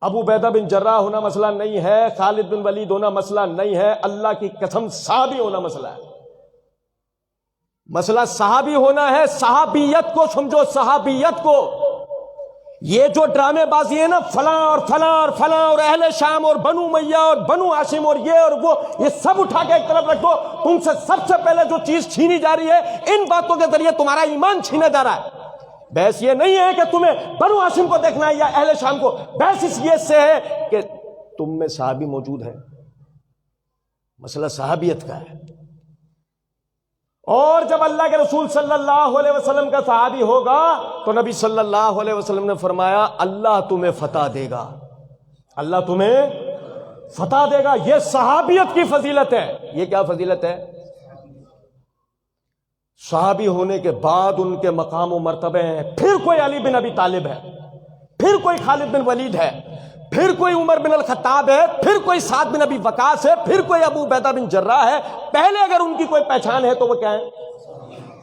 ابو عبیدہ بن جراح ہونا مسئلہ نہیں ہے، خالد بن ولید ہونا مسئلہ نہیں ہے. اللہ کی قسم صحابی ہونا مسئلہ ہے. مسئلہ صحابی ہونا ہے. صحابیت کو سمجھو، صحابیت کو. یہ جو ڈرامے بازی ہے نا، فلاں اور فلاں اور فلاں اور اہل شام اور بنو امیہ اور بنو ہاشم اور یہ اور وہ، یہ سب اٹھا کے ایک طرف رکھو. تم سے سب سے پہلے جو چیز چھینی جا رہی ہے، ان باتوں کے ذریعے تمہارا ایمان چھینا جا رہا ہے. بحث یہ نہیں ہے کہ تمہیں بنو ہاشم کو دیکھنا ہے یا اہل شام کو، بحث اس یہ سے ہے کہ تم میں صحابی موجود ہے. مسئلہ صحابیت کا ہے. اور جب اللہ کے رسول صلی اللہ علیہ وسلم کا صحابی ہوگا تو نبی صلی اللہ علیہ وسلم نے فرمایا اللہ تمہیں فتح دے گا، اللہ تمہیں فتح دے گا. یہ صحابیت کی فضیلت ہے. یہ کیا فضیلت ہے؟ صحابی ہونے کے بعد ان کے مقام و مرتبے ہیں. پھر کوئی علی بن ابی طالب ہے، پھر کوئی خالد بن ولید ہے، پھر کوئی عمر بن الخطاب ہے، پھر کوئی سعد بن ابی وقاص ہے، پھر کوئی ابو عبیدہ بن جراح ہے. پہلے اگر ان کی کوئی پہچان ہے تو وہ کیا ہے؟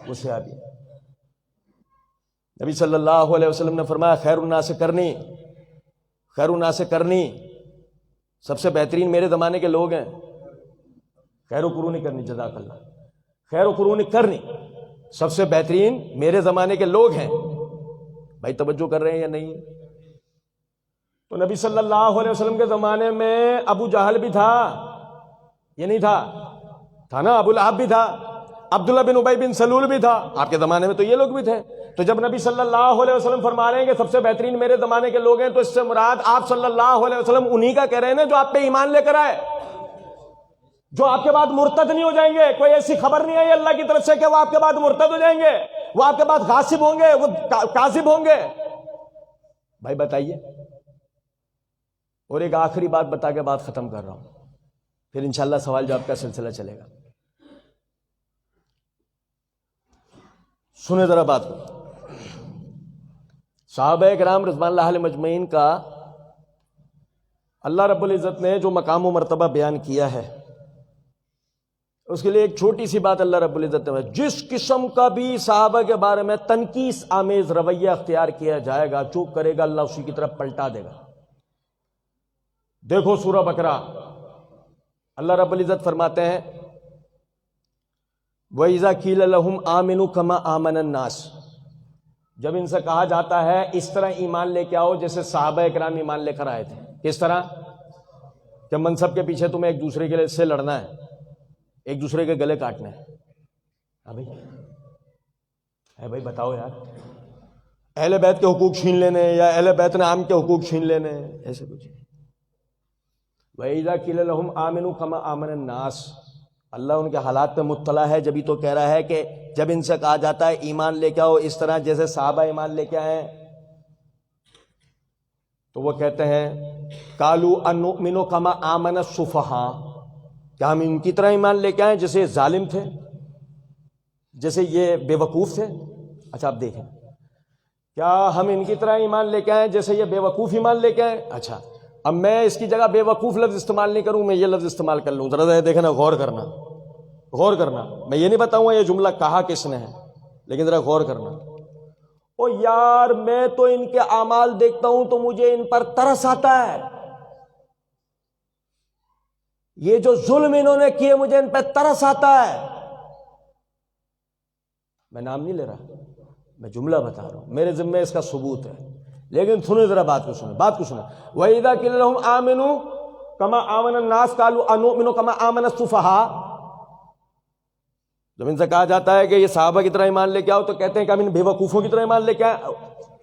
وہ صحابی. نبی صلی اللہ علیہ وسلم نے فرمایا خیر الناس کرنی، خیر الناس کرنی، سب سے بہترین میرے زمانے کے لوگ ہیں. خیر و قرونی کرنی، جزاک اللہ. خیر و قرونی کرنی، سب سے بہترین میرے زمانے کے لوگ ہیں. بھائی توجہ کر رہے ہیں یا نہیں؟ تو نبی صلی اللہ علیہ وسلم کے زمانے میں ابو جہل بھی تھا، یہ نہیں تھا؟ تھا نا. ابو لہب بھی تھا، عبداللہ بن ابی بن سلول بھی تھا. آپ کے زمانے میں تو یہ لوگ بھی تھے. تو جب نبی صلی اللہ علیہ وسلم فرما رہے ہیں کہ سب سے بہترین میرے زمانے کے لوگ ہیں، تو اس سے مراد آپ صلی اللہ علیہ وسلم انہی کا کہہ رہے ہیں نا جو آپ پہ ایمان لے کر آئے، جو آپ کے بعد مرتد نہیں ہو جائیں گے. کوئی ایسی خبر نہیں آئی اللہ کی طرف سے کہ وہ آپ کے بعد مرتد ہو جائیں گے، وہ آپ کے بعد غاصب ہوں گے، وہ کاذب ہوں گے. بھائی بتائیے. اور ایک آخری بات بتا کے بات ختم کر رہا ہوں، پھر انشاءاللہ سوال جواب کا سلسلہ چلے گا. سنیں ذرا بات کو. صحابہ کرام رضوان اللہ علیہم مجمعین کا اللہ رب العزت نے جو مقام و مرتبہ بیان کیا ہے، اس کے لیے ایک چھوٹی سی بات اللہ رب العزت نے، جس قسم کا بھی صحابہ کے بارے میں تنقیص آمیز رویہ اختیار کیا جائے گا، جو کرے گا اللہ اسی کی طرف پلٹا دے گا. دیکھو سورہ بقرہ، اللہ رب العزت فرماتے ہیں وَإِذَا قِيلَ لَهُمْ آمِنُوا كَمَا آمَنَ النَّاسُ، جب ان سے کہا جاتا ہے اس طرح ایمان لے کے آؤ جیسے صحابہ کرام ایمان لے کر آئے تھے. کس طرح؟ کہ منصب کے پیچھے تمہیں ایک دوسرے کے سے لڑنا ہے، ایک دوسرے کے گلے کاٹنے ہیں. ہاں بھائی، اے بھائی بتاؤ یار، اہل بیت کے حقوق چھین لینے یا اہل بیت نے عام کے حقوق چھین لینے، ایسے کچھ. وَإِذَا قِيلَ لَهُمْ آمِنُوا كَمَا آمَنَ النَّاسُ، اللہ ان کے حالات پہ مطلع ہے، جبھی تو کہہ رہا ہے کہ جب ان سے کہا جاتا ہے ایمان لے کے آؤ اس طرح جیسے صحابہ ایمان لے کے آئے، تو وہ کہتے ہیں قَالُوا أَنُؤْمِنُ كَمَا آمَنَ السُّفَهَاءُ، کیا ہم ان کی طرح ایمان لے کے آئیں جیسے یہ ظالم تھے، جیسے یہ بے وقوف تھے. اچھا آپ دیکھیں، کیا ہم ان کی طرح ایمان لے کے آئیں جیسے یہ بے وقوف ایمان لے کے آئیں؟ اچھا اب میں اس کی جگہ بے وقوف لفظ استعمال نہیں کروں، میں یہ لفظ استعمال کر لوں. ذرا دیکھنا، غور کرنا، غور کرنا. میں یہ نہیں بتاؤں گا یہ جملہ کہا کس نے ہے، لیکن ذرا غور کرنا. او یار میں تو ان کے اعمال دیکھتا ہوں تو مجھے ان پر ترس آتا ہے. یہ جو ظلم انہوں نے کیے مجھے ان پہ ترس آتا ہے. میں نام نہیں لے رہا, میں جملہ بتا رہا ہوں, میرے ذمہ اس کا ثبوت ہے. لیکن سنیں ذرا بات کو سنیں, بات کو سنیں. وَإِذَا قِيلَ لَهُمْ آمِنُوا كَمَا آمَنَ النَّاسُ قَالُوا أَنُؤْمِنُ كَمَا آمَنَ السُّفَهَاءُ. جب ان سے کہا جاتا ہے کہ یہ صحابہ کی طرح ایمان لے کے آؤ تو کہتے ہیں کہ ہم ان بے وقوفوں کی طرح ایمان لے کے آئے,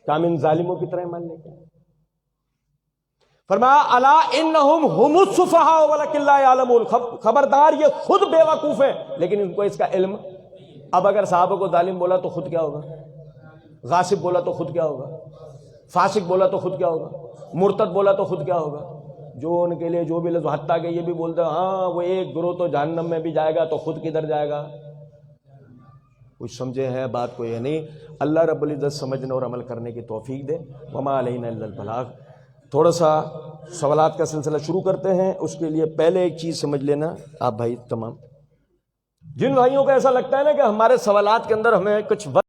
کہ ہم ان ظالموں کی طرح ایمان لے کے آئے. فرمایا الا انہم هم السفہاء ولکن لا یعلمون, خبردار یہ خود بے وقوف ہیں لیکن ان کو اس کا علم. اب اگر صحابہ کو ظالم بولا تو خود کیا ہوگا, غاصب بولا تو خود کیا ہوگا, فاسق بولا تو خود کیا ہوگا, مرتد بولا تو خود کیا ہوگا. جو ان کے لیے جو بھی لفظ, حتیٰ کہ یہ بھی بولتے ہیں ہاں وہ ایک گروہ تو جہنم میں بھی جائے گا تو خود کدھر جائے گا. کچھ سمجھے ہیں بات کو یا نہیں؟ اللہ رب العزت سمجھنے اور عمل کرنے کی توفیق دے. وما علینا الا البلاغ. تھوڑا سا سوالات کا سلسلہ شروع کرتے ہیں. اس کے لیے پہلے ایک چیز سمجھ لینا آپ بھائی تمام, جن بھائیوں کو ایسا لگتا ہے نا کہ ہمارے سوالات کے اندر ہمیں کچھ